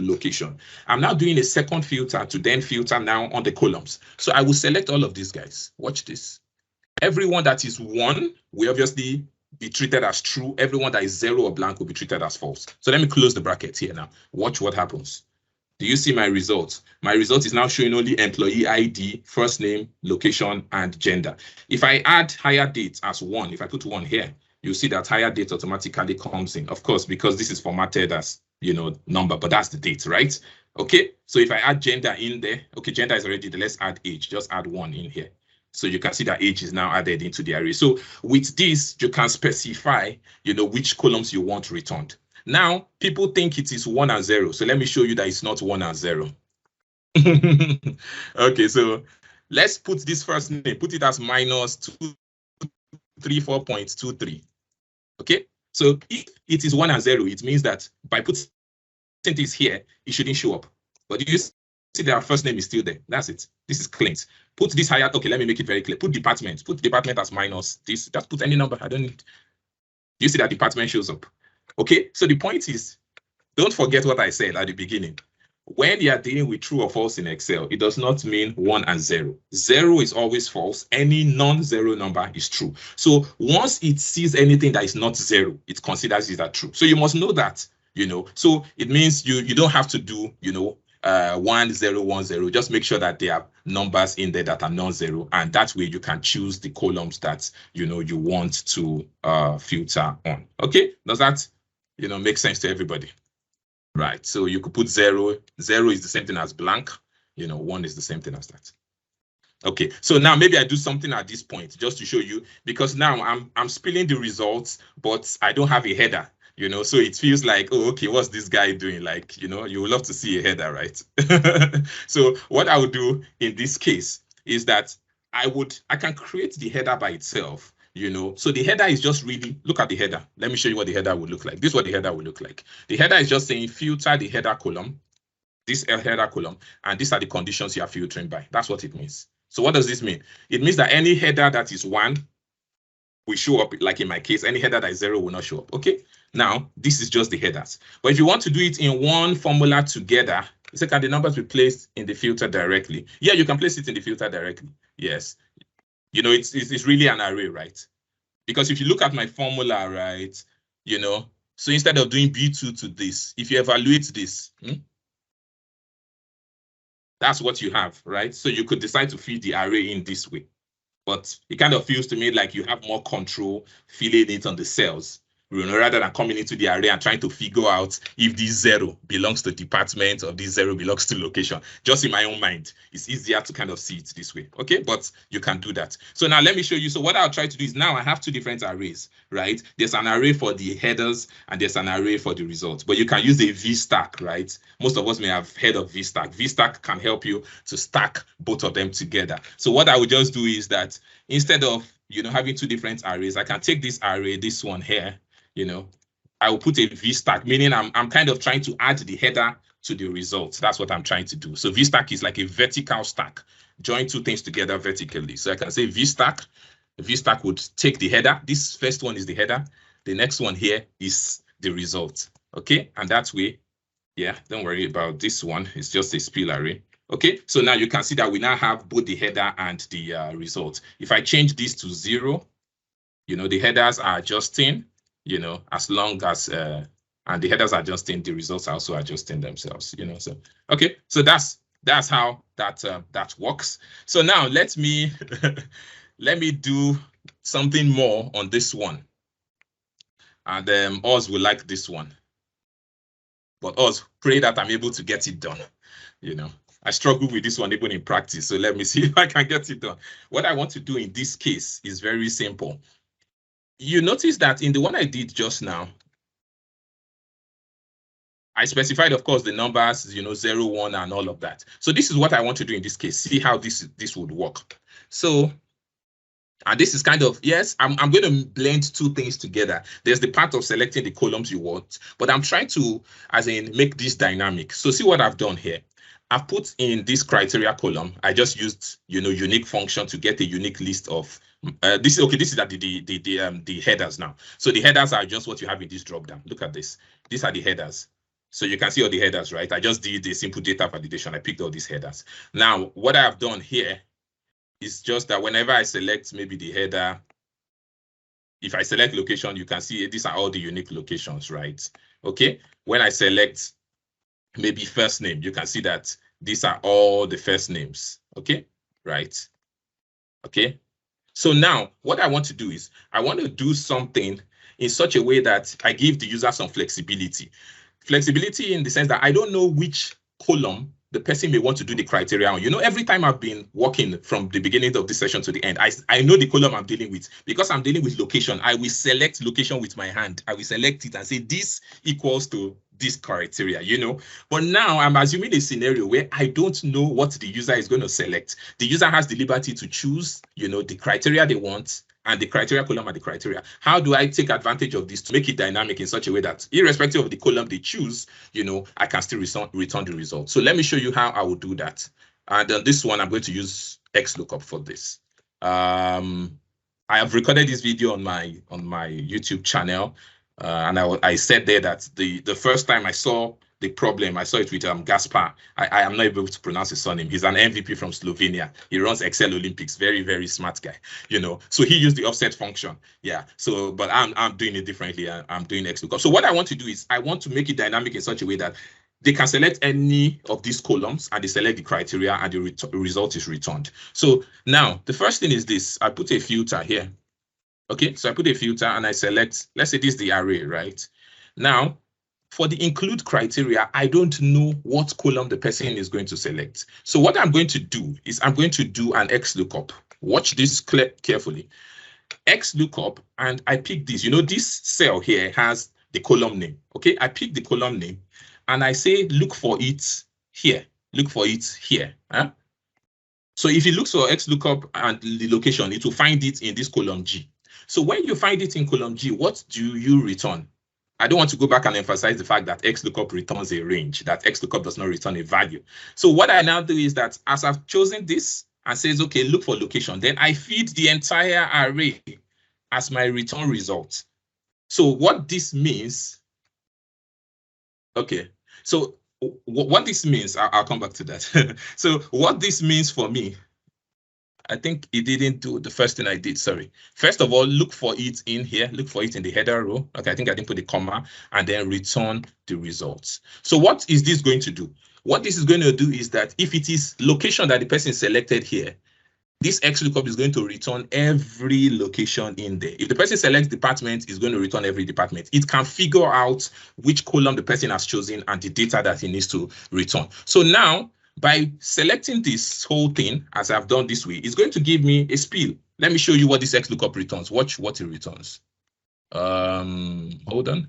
location. I'm now doing a second filter to then filter now on the columns. So I will select all of these guys. Watch this. Everyone that is 1 will obviously be treated as true. Everyone that is 0 or blank will be treated as false. So let me close the bracket here now. Watch what happens. Do you see my result? My result is now showing only employee ID, first name, location, and gender. If I add hire date as 1, if I put 1 here, you'll see that hire date automatically comes in. Of course, because this is formatted as, number, but that's the date, right? Okay, so if I add gender in there, okay, gender is already there. Let's add age, just add 1 in here. So you can see that age is now added into the array. So with this, you can specify, which columns you want returned. Now, people think it is 1 and 0. So let me show you that it's not 1 and 0. Okay, so let's put this first name, put it as minus 234.23. Okay, so if it is 1 and 0, it means that by putting this here, it shouldn't show up. But you see that our first name is still there. That's it. This is Clint. Put this higher. Okay, let me make it very clear. Put department as minus this. Just put any number. I don't need. You see that department shows up. Okay, so the point is, don't forget what I said at the beginning. When you are dealing with true or false in Excel, it does not mean 1 and 0. 0 is always false. Any non-zero number is true. So once it sees anything that is not 0, it considers it as true. So you must know that, So it means you don't have to do, 1, 0, 1, 0. Just make sure that there are numbers in there that are non-zero, and that way you can choose the columns that you want to filter on. Okay, does that make sense to everybody? Right, so you could put 0. 0 is the same thing as blank. 1 is the same thing as that. Okay, so now maybe I do something at this point just to show you, because now I'm spilling the results, but I don't have a header, you know, so it feels like, oh, okay, what's this guy doing? Like, you know, you would love to see a header, right? So what I would do in this case is that I can create the header by itself, you know. So the header is just really, look at the header. Let me show you what the header would look like. This is what the header would look like. The header is just saying filter the header column, this header column, and these are the conditions you are filtering by. That's what it means. So what does this mean? It means that any header that is 1 will show up, like in my case, any header that is 0 will not show up. Okay, now this is just the headers. But if you want to do it in one formula together, you say, can the numbers be placed in the filter directly? Yeah, you can place it in the filter directly. Yes. You know, it's really an array, right? Because if you look at my formula, right, you know, so instead of doing B2 to this, if you evaluate this, that's what you have, right? So you could decide to feed the array in this way, but it kind of feels to me like you have more control filling it on the cells, you know, rather than coming into the array and trying to figure out if this 0 belongs to department or this 0 belongs to location. Just in my own mind, it's easier to kind of see it this way, okay? But you can do that. So now let me show you. So what I'll try to do is, now I have 2 different arrays, right? There's an array for the headers and there's an array for the results, but you can use a VStack, right? Most of us may have heard of VStack. VStack can help you to stack both of them together. So what I would just do is that instead of, you know, having 2 different arrays, I can take this array, this one here, you know, I will put a VStack, meaning I'm kind of trying to add the header to the results. That's what I'm trying to do. So VStack is like a vertical stack, join 2 things together vertically. So I can say VStack. VStack would take the header. This first one is the header. The next one here is the result. Okay, and that way, yeah, don't worry about this one. It's just a spill array. Okay, so now you can see that we now have both the header and the result. If I change this to 0, you know, the headers are adjusting, you know, as long as, and the headers are adjusting, the results are also adjusting themselves, you know. So, okay, so that's how that works. So now let me do something more on this one. And Oz will like this one. But Oz, pray that I'm able to get it done, you know. I struggle with this one even in practice, so let me see if I can get it done. What I want to do in this case is very simple. You notice that in the one I did just now, I specified, of course, the numbers, you know, 0, 1, and all of that. So this is what I want to do in this case. See how this would work. So, and this is kind of, yes, I'm going to blend 2 things together. There's the part of selecting the columns you want, but I'm trying to, as in, make this dynamic. So see what I've done here. I've put in this criteria column. I just used, you know, unique function to get a unique list of this. Okay, this is at the headers now. So the headers are just what you have in this drop down. Look at this. These are the headers. So you can see all the headers, right? I just did the simple data validation. I picked all these headers. Now, what I have done here is just that whenever I select maybe the header, if I select location, you can see these are all the unique locations, right? Okay. When I select maybe first name, you can see that these are all the first names. Okay, right? Okay. So now what I want to do is I want to do something in such a way that I give the user some flexibility. Flexibility in the sense that I don't know which column the person may want to do the criteria on. You know, every time I've been working from the beginning of this session to the end, I know the column I'm dealing with. Because I'm dealing with location, I will select location with my hand. I will select it and say this equals to this criteria, you know. But now I'm assuming a scenario where I don't know what the user is going to select. The user has the liberty to choose, you know, the criteria they want and the criteria column and the criteria. How do I take advantage of this to make it dynamic in such a way that irrespective of the column they choose, you know, I can still return the result. So let me show you how I will do that. And on this one, I'm going to use XLOOKUP for this. I have recorded this video on my YouTube channel. And I said there that the first time I saw the problem, I saw it with Gaspar. I am not able to pronounce his surname. He's an MVP from Slovenia. He runs Excel Olympics. Very, very smart guy, you know. So he used the offset function. Yeah. So, but I'm doing it differently. I'm doing XLOOKUP. So what I want to do is I want to make it dynamic in such a way that they can select any of these columns and they select the criteria and the result is returned. So now the first thing is this. I put a filter here. Okay, so I put a filter and I select, let's say this is the array, right? Now, for the include criteria, I don't know what column the person is going to select. So what I'm going to do is I'm going to do an XLOOKUP. Watch this carefully. XLOOKUP, and I pick this. You know, this cell here has the column name. Okay, I pick the column name and I say look for it here. Look for it here. Huh? So if it looks for XLOOKUP and the location, it will find it in this column G. So when you find it in column G, what do you return? I don't want to go back and emphasize the fact that XLOOKUP returns a range, that XLOOKUP does not return a value. So what I now do is that as I've chosen this and says, okay, look for location, then I feed the entire array as my return result. So what this means, okay, so what this means, I'll come back to that. So what this means for me, I think it didn't do the first thing I did, sorry. First of all, look for it in here, look for it in the header row. Okay, I think I didn't put the comma, and then return the results. So what is this going to do? What this is going to do is that if it is location that the person selected here, this XLOOKUP is going to return every location in there. If the person selects department, it's going to return every department. It can figure out which column the person has chosen and the data that he needs to return. So now, by selecting this whole thing, as I've done this way, it's going to give me a spiel. Let me show you what this XLOOKUP returns. Watch what it returns. Hold on.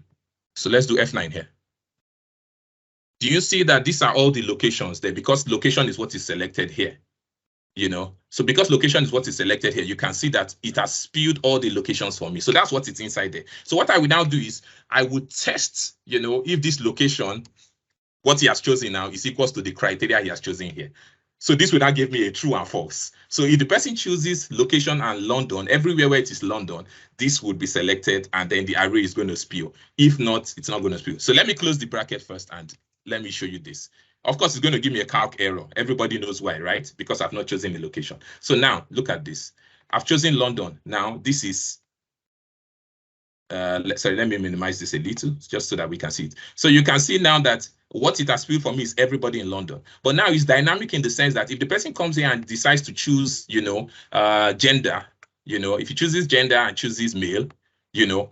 So let's do F9 here. Do you see that these are all the locations there? Because location is what is selected here. You know, so because location is what is selected here, you can see that it has spewed all the locations for me. So that's what it's inside there. So what I will now do is I would test, you know, if this location, what he has chosen now is equals to the criteria he has chosen here. So this will now give me a true and false. So if the person chooses location and London, everywhere where it is London, this would be selected and then the array is going to spew. If not, it's not going to spew. So let me close the bracket first and let me show you this. Of course, it's going to give me a calc error. Everybody knows why, right? Because I've not chosen the location. So now look at this. I've chosen London. Now this is, sorry, let me minimize this a little just so that we can see it. So you can see now that what it has spewed for me is everybody in London. But now it's dynamic in the sense that if the person comes here and decides to choose, you know, gender, you know, if he chooses gender and chooses male, you know,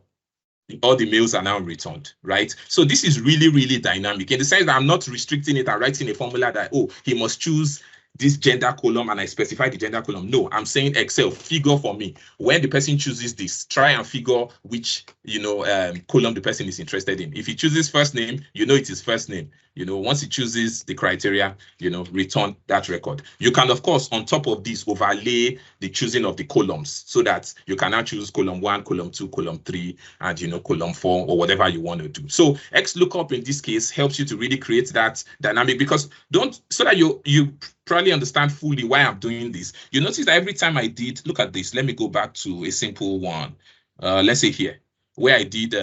all the males are now returned, right? So this is really, really dynamic in the sense that I'm not restricting it and writing a formula that, oh, he must choose this gender column and I specify the gender column. No, I'm saying Excel, figure for me. When the person chooses this, try and figure which, you know, column the person is interested in. If he chooses first name, you know it is first name. You know, once he chooses the criteria, you know, return that record. You can, of course, on top of this, overlay the choosing of the columns so that you can now choose column 1, column 2, column 3, and, you know, column 4 or whatever you want to do. So XLOOKUP in this case helps you to really create that dynamic because so that you probably understand fully why I'm doing this. You notice that every time I did, look at this, let me go back to a simple one. Let's say here, where I did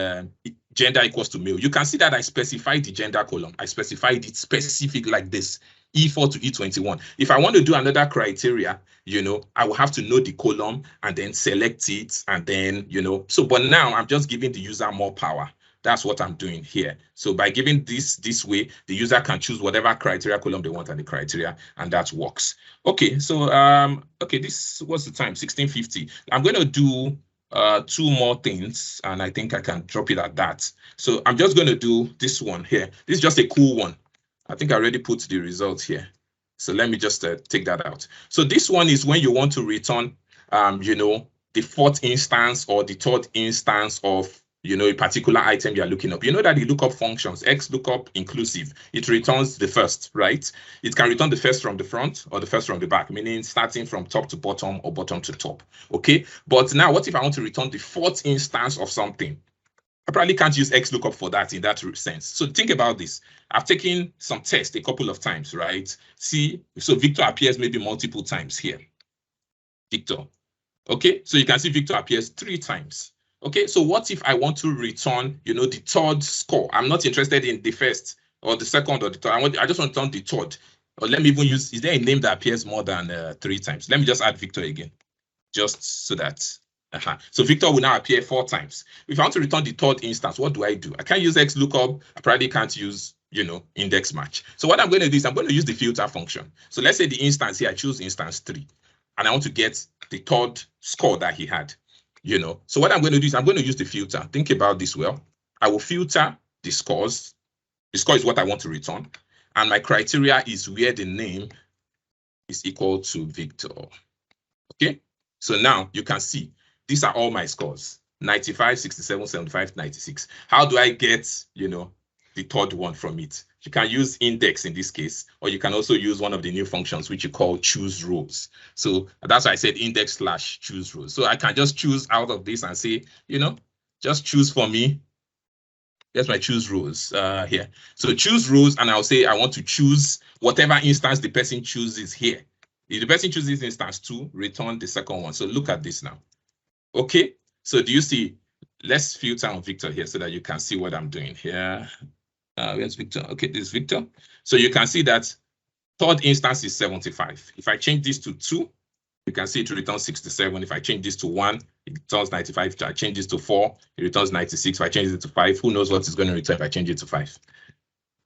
gender equals to male. You can see that I specified the gender column. I specified it specific like this, E4 to E21. If I want to do another criteria, you know, I will have to know the column and then select it and then, you know, so, but now I'm just giving the user more power. That's what I'm doing here. So by giving this way, the user can choose whatever criteria column they want and the criteria, and that works. Okay, so okay, this was the time, 16:50. I'm going to do 2 more things, and I think I can drop it at that. So I'm just going to do this one here. This is just a cool one. I think I already put the results here. So let me just take that out. So this one is when you want to return, you know, the 4th instance or the 3rd instance of, you know, a particular item you're looking up. You know that the lookup functions, XLOOKUP inclusive, it returns the first, right? It can return the first from the front or the first from the back, meaning starting from top to bottom or bottom to top, okay? But now what if I want to return the 4th instance of something? I probably can't use XLOOKUP for that in that sense. So think about this. I've taken some tests a couple of times, right? See, so Victor appears maybe multiple times here. Victor, okay? So you can see Victor appears 3 times. Okay, so what if I want to return, you know, the 3rd score? I'm not interested in the 1st or the 2nd or the 3rd. I just want to return the 3rd. Or let me even use, is there a name that appears more than 3 times? Let me just add Victor again, just so that. So Victor will now appear 4 times. If I want to return the 3rd instance, what do? I can't use XLOOKUP. I probably can't use, you know, index match. So what I'm going to do is I'm going to use the filter function. So let's say the instance here, I choose instance 3, and I want to get the 3rd score that he had. You know, so what I'm going to do is I'm going to use the filter. Think about this well. I will filter the scores. The score is what I want to return. And my criteria is where the name is equal to Victor. Okay, so now you can see these are all my scores: 95, 67, 75, 96. How do I get, you know, the third one from it? You can use index in this case, or you can also use one of the new functions which you call choose rows. So that's why I said index / choose rows. So I can just choose out of this and say, you know, just choose for me. There's my choose rows here. So choose rows, and I'll say I want to choose whatever instance the person chooses here. If the person chooses instance 2, return the second one. So look at this now. Okay, so do you see? Let's filter on Victor here so that you can see what I'm doing here. Where's Victor? Okay, this is Victor. So you can see that third instance is 75. If I change this to 2, you can see it returns 67. If I change this to 1, it returns 95. If I change this to 4, it returns 96. If I change it to 5, who knows what it's going to return if I change it to 5?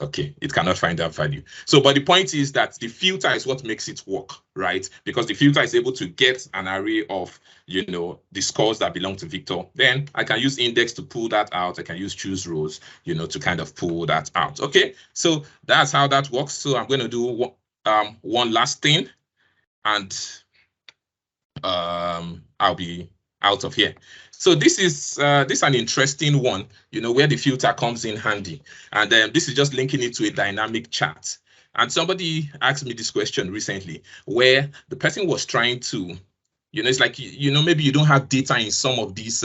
Okay, it cannot find that value. So, but the point is that the filter is what makes it work, right? Because the filter is able to get an array of, you know, the scores that belong to Victor. Then I can use index to pull that out. I can use choose rows, you know, to kind of pull that out. Okay, so that's how that works. So I'm going to do one last thing, and I'll be out of here. So this is an interesting one, you know, where the filter comes in handy. And this is just linking it to a dynamic chart. And somebody asked me this question recently, where the person was trying to, you know, it's like, you know, maybe you don't have data in some of these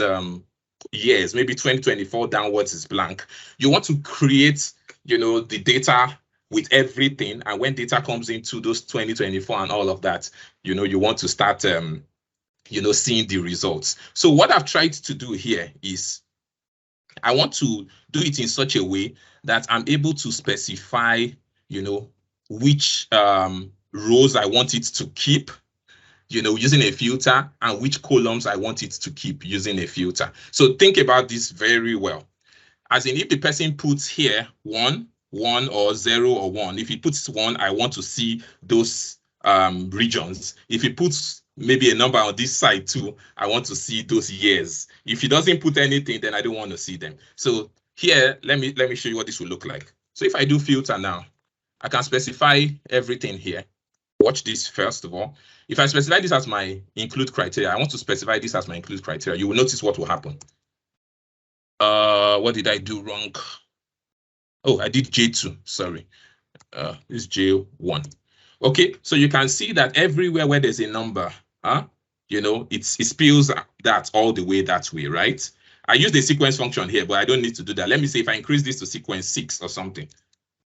years, maybe 2024 downwards is blank. You want to create, you know, the data with everything. And when data comes into those 2024 and all of that, you know, you want to start you know, seeing the results. So what I've tried to do here is I want to do it in such a way that I'm able to specify, you know, which rows I want it to keep, you know, using a filter, and which columns I want it to keep using a filter. So think about this very well. As in, if the person puts here 1, 1 or 0 or 1, if he puts 1, I want to see those regions. If he puts maybe a number on this side too, I want to see those years. If he doesn't put anything, then I don't want to see them. So here, let me show you what this will look like. So if I do filter now, I can specify everything here. Watch this first of all. If I specify this as my include criteria, I want to specify this as my include criteria. You will notice what will happen. What did I do wrong? Oh, I did J2, sorry. This is J1. Okay, so you can see that everywhere where there's a number, you know, it spills that all the way that way, right? I use the sequence function here, but I don't need to do that. Let me say if I increase this to sequence 6 or something,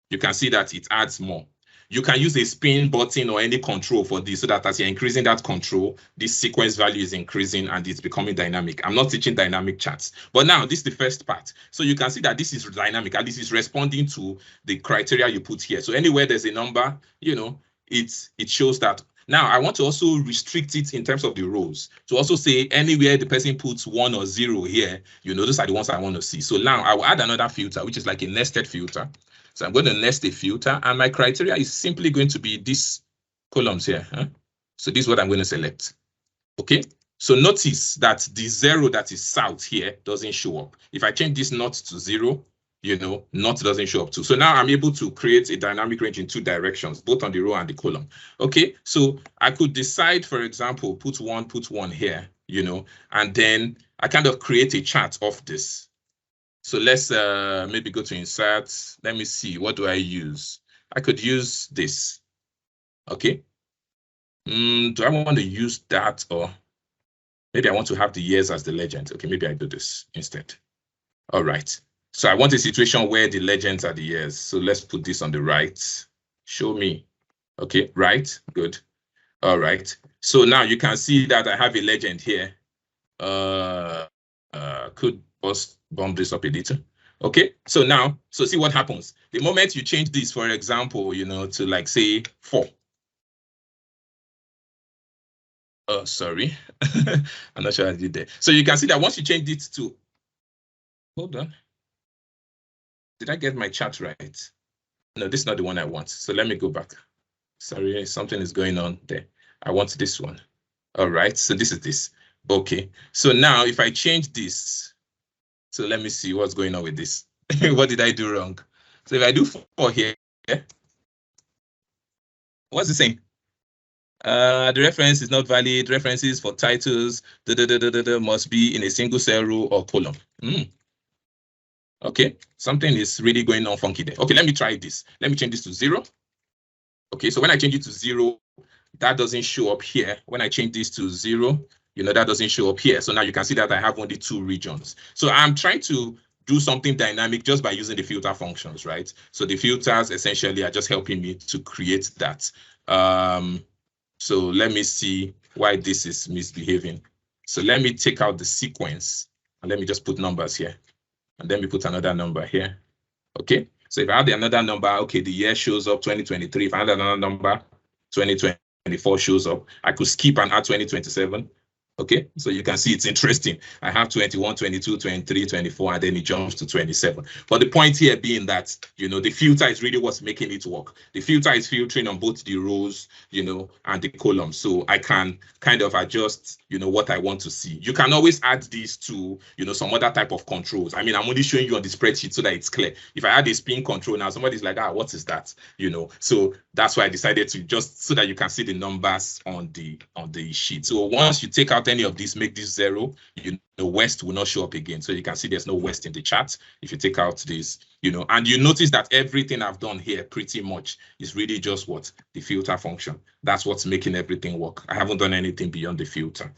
you can see that it adds more. You can use a spin button or any control for this so that as you're increasing that control, this sequence value is increasing and it's becoming dynamic. I'm not teaching dynamic charts, but now this is the first part. So you can see that this is dynamic and this is responding to the criteria you put here. So anywhere there's a number, you know, it shows that. Now I want to also restrict it in terms of the rows to also say anywhere the person puts 1 or 0 here, you know, those are the ones I want to see. So now I will add another filter, which is like a nested filter. So I'm going to nest a filter, and my criteria is simply going to be these columns here. So this is what I'm going to select. Okay. So notice that the 0 that is south here doesn't show up. If I change this not to 0, you know, not doesn't show up too. So now I'm able to create a dynamic range in 2 directions, both on the row and the column. Okay, so I could decide, for example, put one here, you know, and then I kind of create a chart of this. So let's maybe go to insert. Let me see, what do I use? I could use this. Okay. Do I want to use that, or maybe I want to have the years as the legend? Okay, maybe I do this instead. All right. So I want a situation where the legends are the years. So let's put this on the right. Show me. Okay, right, good. All right. So now you can see that I have a legend here. Could bump this up a little. Okay, so now, so see what happens. The moment you change this, for example, you know, to like say 4. Oh, sorry. I'm not sure I did that. So you can see that once you change it to, hold on. Did I get my chart right? No, this is not the one I want. So let me go back. Sorry, something is going on there. I want this one. All right, so this is this. Okay, so now if I change this, so let me see what's going on with this. What did I do wrong? So if I do 4 here, what's it saying? The reference is not valid. References for titles must be in a single cell, row, or column. Okay, something is really going on funky there. Okay, let me try this. Let me change this to 0. Okay, so when I change it to 0, that doesn't show up here. When I change this to 0, that doesn't show up here. So now you can see that I have only 2 regions. So I'm trying to do something dynamic just by using the filter functions, right? So the filters essentially are just helping me to create that. So let me see why this is misbehaving. So let me take out the sequence and let me just put numbers here. And then we put another number here. Okay, so if I add another number, okay, the year shows up 2023. If I add another number, 2024 shows up. I could skip and add 2027. Okay, so you can see it's interesting. I have 21, 22, 23, 24, and then it jumps to 27. But the point here being that, the filter is really what's making it work. The filter is filtering on both the rows, and the columns. So I can kind of adjust, what I want to see. You can always add these to, some other type of controls. I mean, I'm only showing you on the spreadsheet so that it's clear. If I add a spin control now, somebody's like, what is that? So that's why I decided to just so that you can see the numbers on the sheet. So once you take out any of these, make this 0, West will not show up again. So you can see there's no West in the chart if you take out this, and you notice that everything I've done here pretty much is really just what the filter function. That's what's making everything work. I haven't done anything beyond the filter,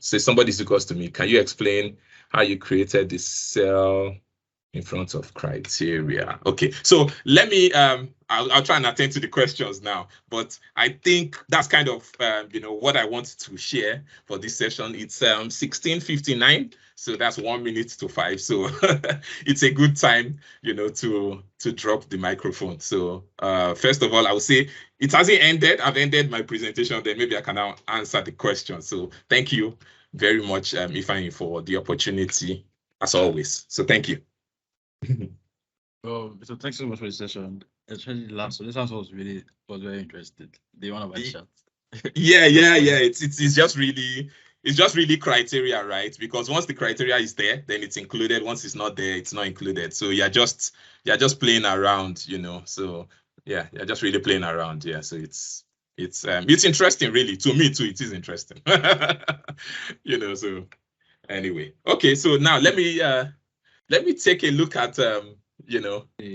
Say somebody's equals to me. Can you explain how you created this cell in front of criteria? Okay, so let me I'll try and attend to the questions now, but I think that's kind of what I want to share for this session. It's 16:59, so that's 1 minute to 5. So it's a good time to drop the microphone. So first of all, I would say it hasn't ended. I've ended my presentation, then maybe I can now answer the question. So thank you very much, Ifeanyi, for the opportunity as always. So thank you. Oh, so thanks so much for the session. Especially the last one. This answer was very interesting. The one about chat. Yeah. It's just really criteria, right? Because once the criteria is there, then it's included. Once it's not there, it's not included. So you're just playing around, So yeah, you're just really playing around. Yeah. So it's interesting, really. To me too, it is interesting. So anyway. Okay, so now let me take a look at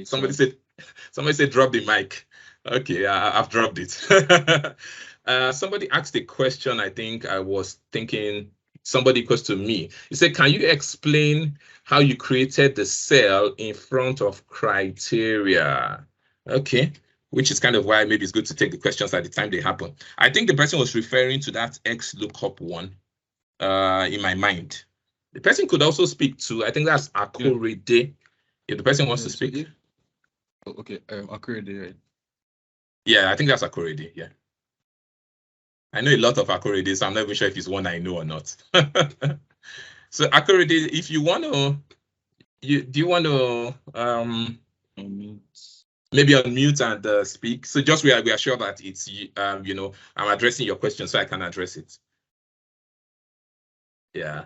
somebody said drop the mic. Okay, I've dropped it. Somebody asked a question. I think I was thinking somebody close to me. He said, can you explain how you created the cell in front of criteria? Okay, which is kind of why maybe it's good to take the questions at the time they happen. I think the person was referring to that X lookup one in my mind. The person could also speak to, I think that's Akorede. If the person wants to speak. Okay, Akorede, right? Yeah, I think that's Akorede, yeah. I know a lot of Akorede, so I'm not even sure if it's one I know or not. So Akorede, if you want to, do you want to maybe unmute and speak? So just we are sure that it's, I'm addressing your question so I can address it. Yeah.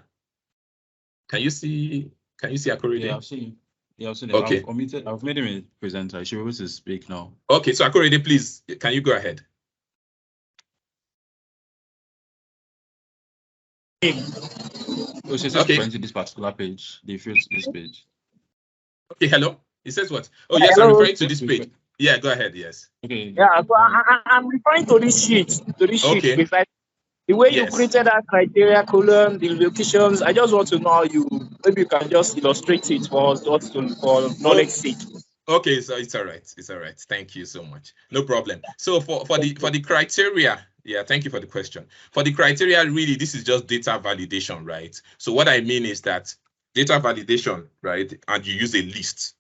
Can you see Akorede? Yeah, I've seen. Yeah, I've seen it. Okay. I've made him a presenter. I should be able to speak now. Okay, so Akorede, please, can you go ahead? Oh, so okay. Referring to this particular page, the first this page. Okay, hello. It says what? Oh, yes, hello. I'm referring to this page. Yeah, go ahead. Yes. Okay. Yeah, so I'm referring to this sheet. Okay. Precisely. The way you created that criteria column, the locations, I just want to know how maybe you can just illustrate it for us, for knowledge sake. Okay, so it's all right. It's all right. Thank you so much. No problem. So for the criteria, yeah, thank you for the question. For the criteria, really, this is just data validation, right? So what I mean is that data validation, right? And you use a list.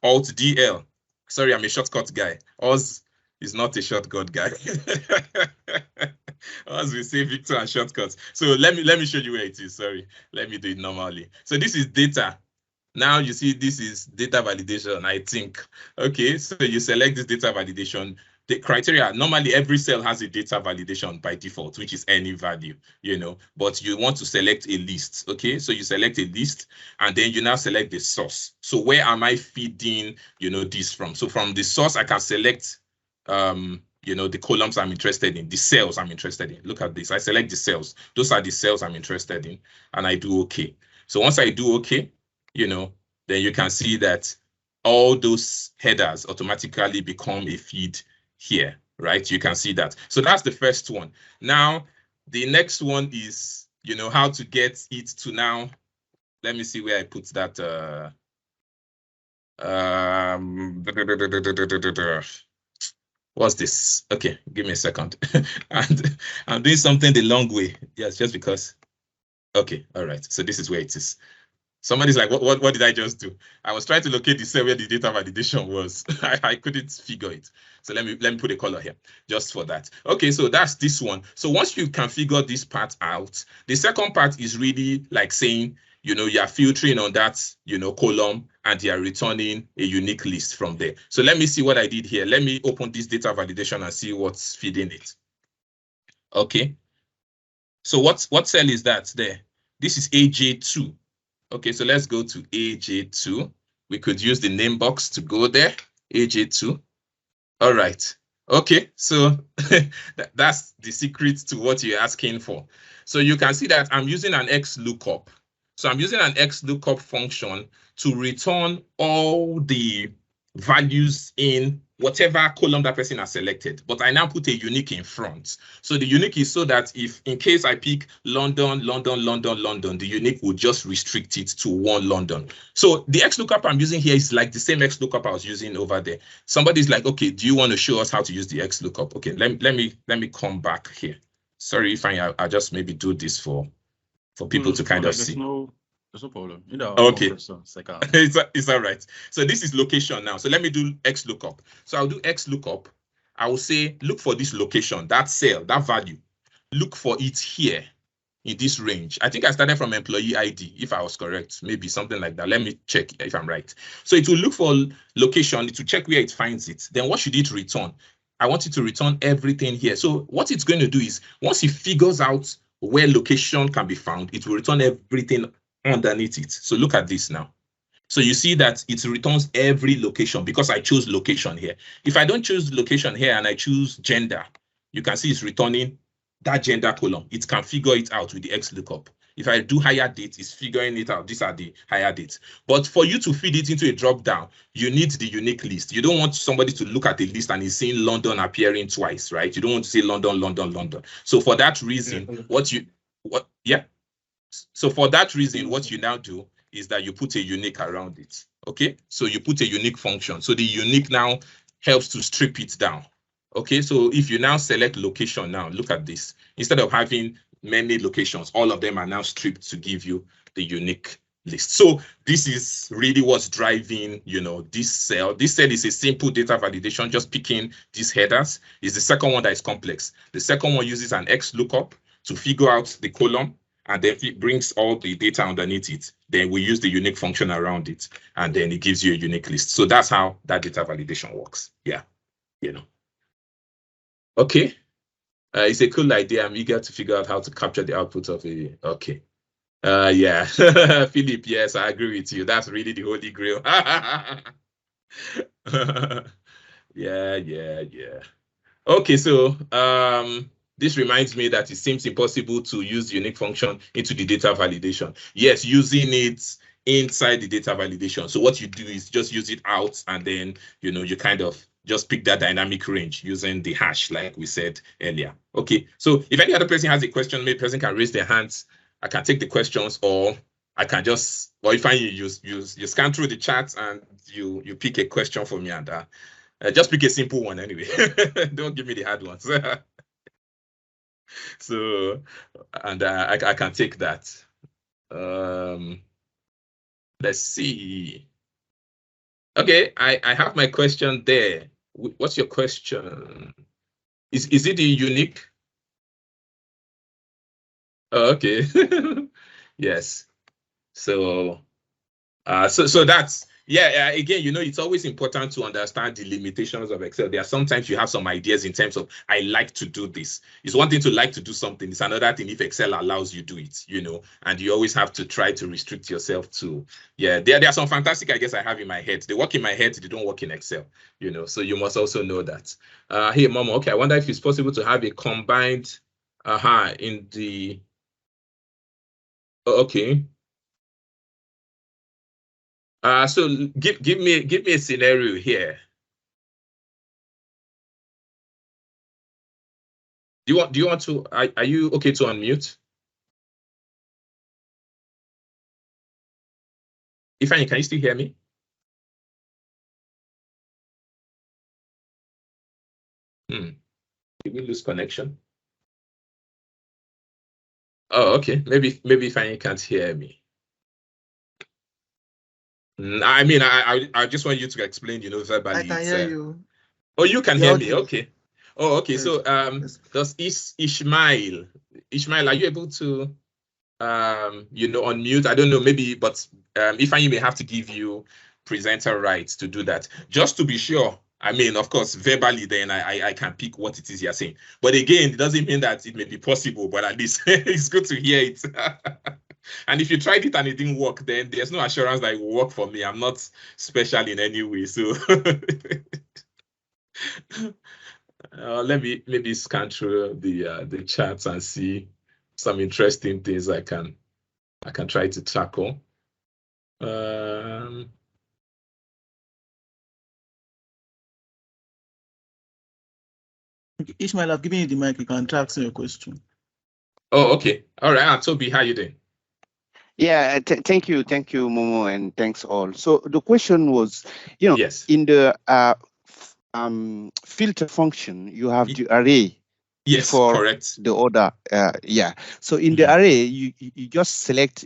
Alt DL. Sorry, I'm a shortcut guy. Oz is not a shortcut guy. As we say, Victor and shortcuts. So let me show you where it is. Sorry, let me do it normally. So this is data. Now you see this is data validation, I think. Okay, so you select this data validation. the criteria, normally every cell has a data validation by default, which is any value, you know, but you want to select a list, okay? So you select a list, and then you now select the source. So where am I feeding, you know, this from? So from the source, I can select, you know, the columns I'm interested in, the cells I'm interested in. Look at this, I select the cells. Those are the cells I'm interested in, and I do okay. So once I do okay, you know, then you can see that all those headers automatically become a feed here, right? You can see that. So that's the first one. Now, the next one is, you know, how to get it to now. Let me see where I put that. What's this? Okay, give me a second. And I'm doing something the long way. Yes, just because. Okay, all right. So this is where it is. Somebody's like, what did I just do? I was trying to locate the cell where the data validation was. I couldn't figure it. So let me put a color here just for that. Okay, so that's this one. So once you can figure this part out, the second part is really like saying, you know, you're filtering on that, you know, column, and you're returning a unique list from there. So let me see what I did here. Let me open this data validation and see what's feeding it. Okay. So what cell is that there? This is AJ2. Okay, so let's go to AJ2. We could use the name box to go there, AJ2. All right. Okay, so that's the secret to what you're asking for. So you can see that I'm using an XLOOKUP. So I'm using an XLOOKUP function to return all the values in whatever column that person has selected, but I now put a unique in front. So the unique is so that if in case I pick London, London, London, London, the unique will just restrict it to one London. So the XLOOKUP I'm using here is like the same XLOOKUP I was using over there. Somebody's like, okay, do you want to show us how to use the XLOOKUP? Okay, let me come back here. Sorry if I just maybe do this for people to kind of see. There's no problem. You know, okay. It's like it's all right. So this is location now. So let me do XLOOKUP. So I'll do XLOOKUP. I will say, look for this location, that cell, that value. Look for it here in this range. I think I started from employee ID, if I was correct, maybe something like that. Let me check if I'm right. So it will look for location, it will check where it finds it. Then what should it return? I want it to return everything here. So what it's going to do is, once it figures out where location can be found, it will return everything underneath it. So look at this now. So you see that it returns every location because I chose location here. If I don't choose location here and I choose gender, you can see it's returning that gender column. It can figure it out with the XLOOKUP. If I do higher date, it's figuring it out. These are the higher dates. But for you to feed it into a drop down, you need the unique list. You don't want somebody to look at the list and is seeing London appearing twice, right? You don't want to say London, London, London. So for that reason, So for that reason, what you now do is that you put a unique around it. Okay, so you put a unique function. So the unique now helps to strip it down. Okay, so if you now select location now, look at this. Instead of having many locations, all of them are now stripped to give you the unique list. So this is really what's driving, you know, this cell. This cell is a simple data validation, just picking these headers. Is the second one that is complex. The second one uses an XLOOKUP to figure out the column, and then it brings all the data underneath it. Then we use the unique function around it, and then it gives you a unique list. So that's how that data validation works. Yeah, you know. Okay, it's a cool idea. I'm eager to figure out how to capture the output of a. Okay, yeah, Philip. Yes, I agree with you. That's really the holy grail. Yeah. Okay, so this reminds me that it seems impossible to use the unique function into the data validation. Yes, using it inside the data validation. So what you do is just use it out, and then, you know, you kind of just pick that dynamic range using the hash, like we said earlier. Okay, so if any other person has a question, maybe person can raise their hands. I can take the questions, or I can just, or if you scan through the chat and you pick a question for me, and just pick a simple one anyway. Don't give me the hard ones. So, and I can take that. Let's see. Okay, I have my question there. What's your question? Is it the unique? Oh, okay. Yes. So, so that's, Yeah, again, it's always important to understand the limitations of Excel. There are sometimes you have some ideas in terms of, I like to do this. It's one thing to like to do something. It's another thing if Excel allows you do it, and you always have to try to restrict yourself to, there are some fantastic ideas I have in my head. They work in my head, they don't work in Excel, so you must also know that. Hey, Momo, okay, I wonder if it's possible to have a combined, in the, okay. So give me a scenario here. Do you want to, are you okay to unmute? Ifeanyi, can you still hear me? Did we lose connection? Oh, okay. Maybe Ifeanyi can't hear me. I mean, I just want you to explain, verbally. I can hear you. Oh, you can hear me. Audio. Okay. Oh, okay. Yes. So Yes. does Ishmael, are you able to unmute? I don't know, maybe, but Ifeanyi may have to give you presenter rights to do that. Just to be sure. I mean, of course, verbally, then I can pick what it is you're saying. But again, it doesn't mean that it may be possible, but at least it's good to hear it. And if you tried it and it didn't work, then there's no assurance that it will work for me. I'm not special in any way. So let me maybe scan through the chats and see some interesting things I can try to tackle. Ishmael, I've given you the mic. You can track your question. Oh, okay. All right. Toby, how you doing? Yeah, thank you, Momo, and thanks all. So the question was, yes. In the filter function, you have the array. Yes, for correct. The order, yeah. So in the array, you just select,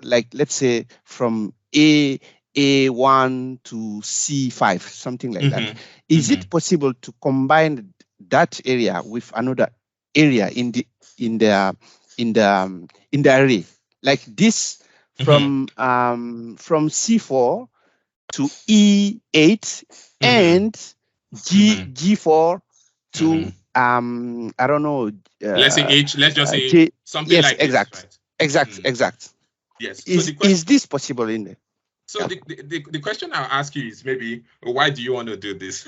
like let's say from A1 to C5, something like that. Is it possible to combine that area with another area in the array, like this from C4 to E8 and G4 to I don't know. Let's say H. Let's just say something yes, like exact, this, right? exact. Yes. Is this possible in there? So the question I'll ask you is maybe, why do you want to do this?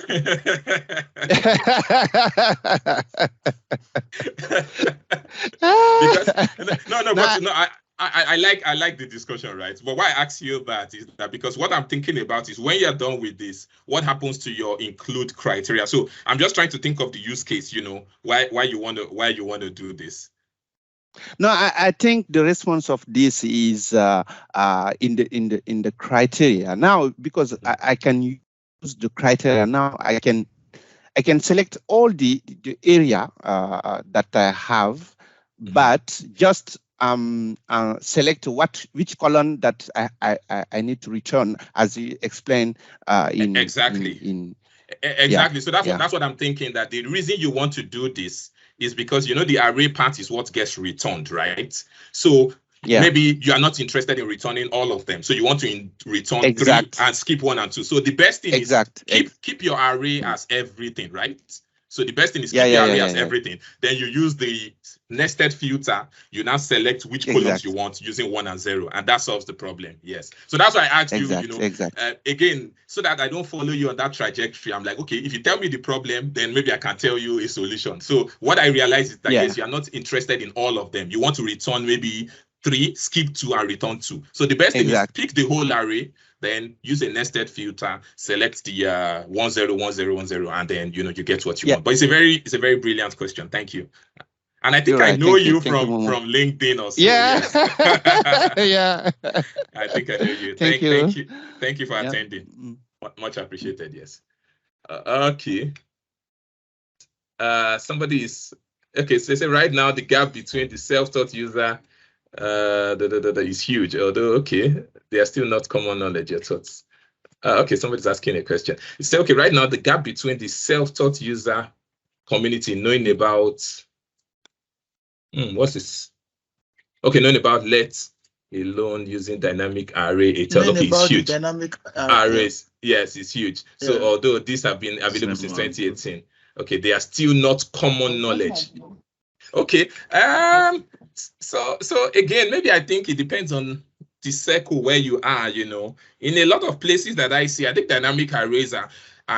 I like the discussion, right? But why I ask you that is that because what I'm thinking about is when you're done with this, what happens to your include criteria? So I'm just trying to think of the use case, why you want to do this. No, I think the response of this is in the criteria now, because I can use the criteria now. I can select all the area that I have, but just select which column that I need to return, as you explained exactly. Exactly. So that's what I'm thinking, that the reason you want to do this is because the array part is what gets returned, right? So maybe you are not interested in returning all of them, so you want to return 3 and skip 1 and 2. So the best thing is keep your array as everything, right? So the best thing is keep your array as everything. Then you use the nested filter. You now select which columns you want using 1 and 0, and that solves the problem. Yes. So that's why I asked you, again, so that I don't follow you on that trajectory. I'm like, okay, if you tell me the problem, then maybe I can tell you a solution. So what I realize is that yes, you are not interested in all of them. You want to return maybe 3, skip 2, and return 2. So the best thing is pick the whole array, then use a nested filter, select the 1 0 1 0 1 0, and then you get what you want. But it's a very brilliant question. Thank you. And I think I know you from LinkedIn or so. Yeah. Yes. Yeah. I think I know you. Thank you for attending. Much appreciated. Yes. Okay. Somebody is okay. So they say right now the gap between the self-taught user is huge. Although they are still not common knowledge yet. Okay, somebody's asking a question. It's say okay, right now the gap between the self-taught user community knowing about what's this? Okay, knowing about let alone using dynamic array. Okay, it's huge. Dynamic arrays, yes, it's huge. So Yeah. although these have been available since 2018, okay, they are still not common knowledge. Okay. So again, maybe I think it depends on the circle where you are, you know. In a lot of places that I see, I think dynamic arrays are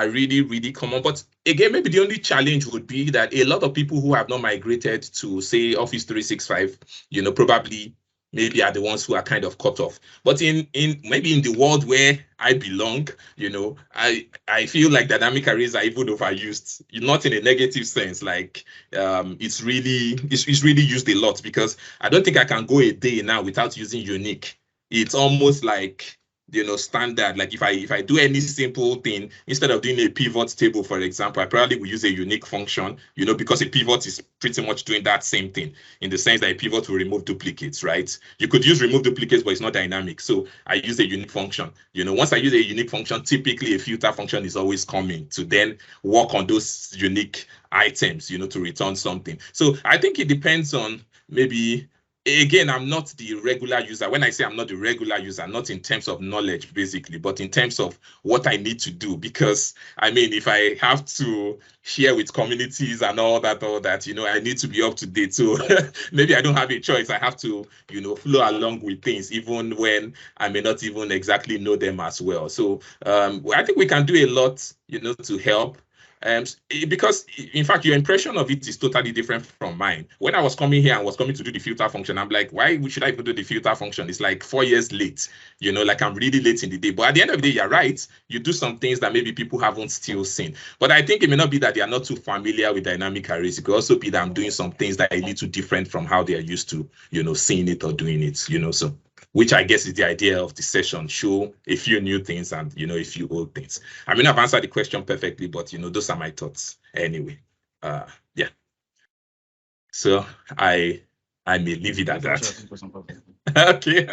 really, really common. But again, maybe the only challenge would be that a lot of people who have not migrated to, say, Office 365, you know, probably maybe are the ones who are kind of cut off. But in maybe in the world where I belong, you know, I feel like dynamic arrays are even overused, not in a negative sense. Like it's really used a lot, because I don't think I can go a day now without using unique. It's almost like, you know, standard. Like if I do any simple thing, instead of doing a pivot table, for example, I probably will use a unique function, you know, because a pivot is pretty much doing that same thing, in the sense that a pivot will remove duplicates, right? You could use remove duplicates, but it's not dynamic. So I use a unique function. You know, once I use a unique function, typically a filter function is always coming to then work on those unique items, you know, to return something. So I think it depends on, maybe, again, I'm not the regular user. When I say I'm not the regular user, not in terms of knowledge, basically, but in terms of what I need to do. Because, I mean, if I have to share with communities and all that, you know, I need to be up to date. So maybe I don't have a choice. I have to, you know, flow along with things, even when I may not even exactly know them as well. So I think we can do a lot, you know, to help. Because in fact, your impression of it is totally different from mine. When I was coming here and was coming to do the filter function, I'm like, why should I even do the filter function? It's like 4 years late, you know, like I'm really late in the day. But at the end of the day, you're right. You do some things that maybe people haven't still seen. But I think it may not be that they are not too familiar with dynamic arrays. It could also be that I'm doing some things that are a little different from how they are used to, you know, seeing it or doing it, you know, so. Which I guess is the idea of the session, show a few new things and, you know, a few old things. I mean, I've answered the question perfectly, but, you know, those are my thoughts anyway. Yeah. So I may leave it at that. Okay.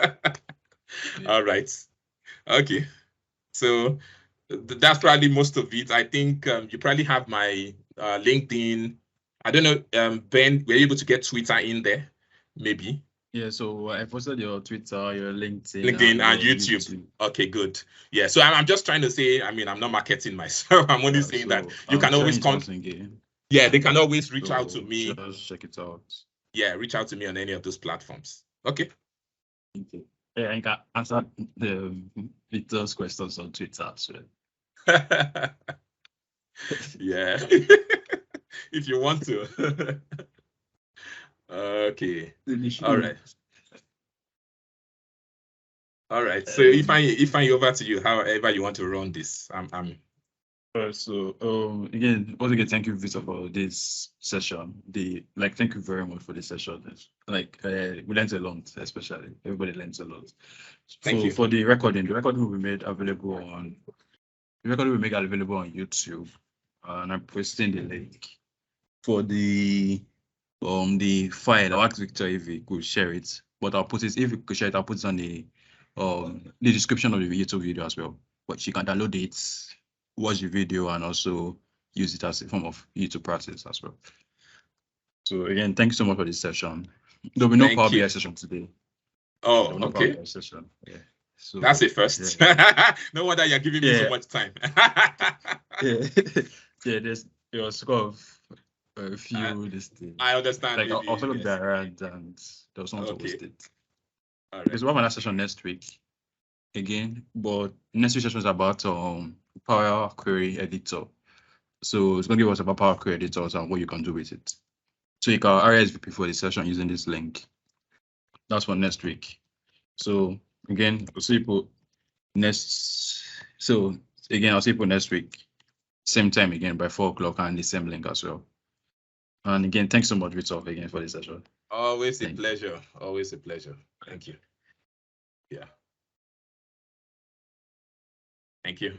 All right. Okay. So that's probably most of it. I think you probably have my LinkedIn. I don't know, Ben, were you able to get Twitter in there? Maybe. Yeah, so I posted your Twitter, your LinkedIn, and YouTube. Okay, good. Yeah, so I'm just trying to say, I mean, I'm not marketing myself. I'm only saying that you can always come. Yeah, they can always reach out to me. Just check it out. Yeah, reach out to me on any of those platforms. Okay. Yeah, I can answer Victor's questions on Twitter as well. Yeah, if you want to. Okay. All right. All right. So if I over to you, however you want to run this, I'm. So again, thank you, Victor, for this session. Thank you very much for this session. Like we learned a lot, especially everybody learns a lot. Thank you. For the recording will be made available on YouTube, and I'm posting the link for the file. I'll ask Victor if he could share it, but I'll put it, if he could share it, I'll put it on the description of the YouTube video as well. But you can download it, watch the video, and also use it as a form of YouTube practice as well. So again, thank you so much for this session. There'll be no Power BI session today. Oh, okay. Power BI session. Yeah. So that's a first. Yeah. No wonder you're giving me so much time. Yeah. Yeah, there was sort of a few this thing. I understand. Like I'll also look there and there was someone to post it. All right. Because we'll have another session next week again, but next week's session is about PowerQuery editor. So it's going to give us about PowerQuery editors and what you can do with it. So you can RSVP for the session using this link. That's for next week. So again, I'll see you next. So again, I'll see you next week, same time again by 4 o'clock, and the same link as well. And again, thanks so much, Victor, again for this session. Always a pleasure. Always a pleasure. Thank you. Yeah. Thank you.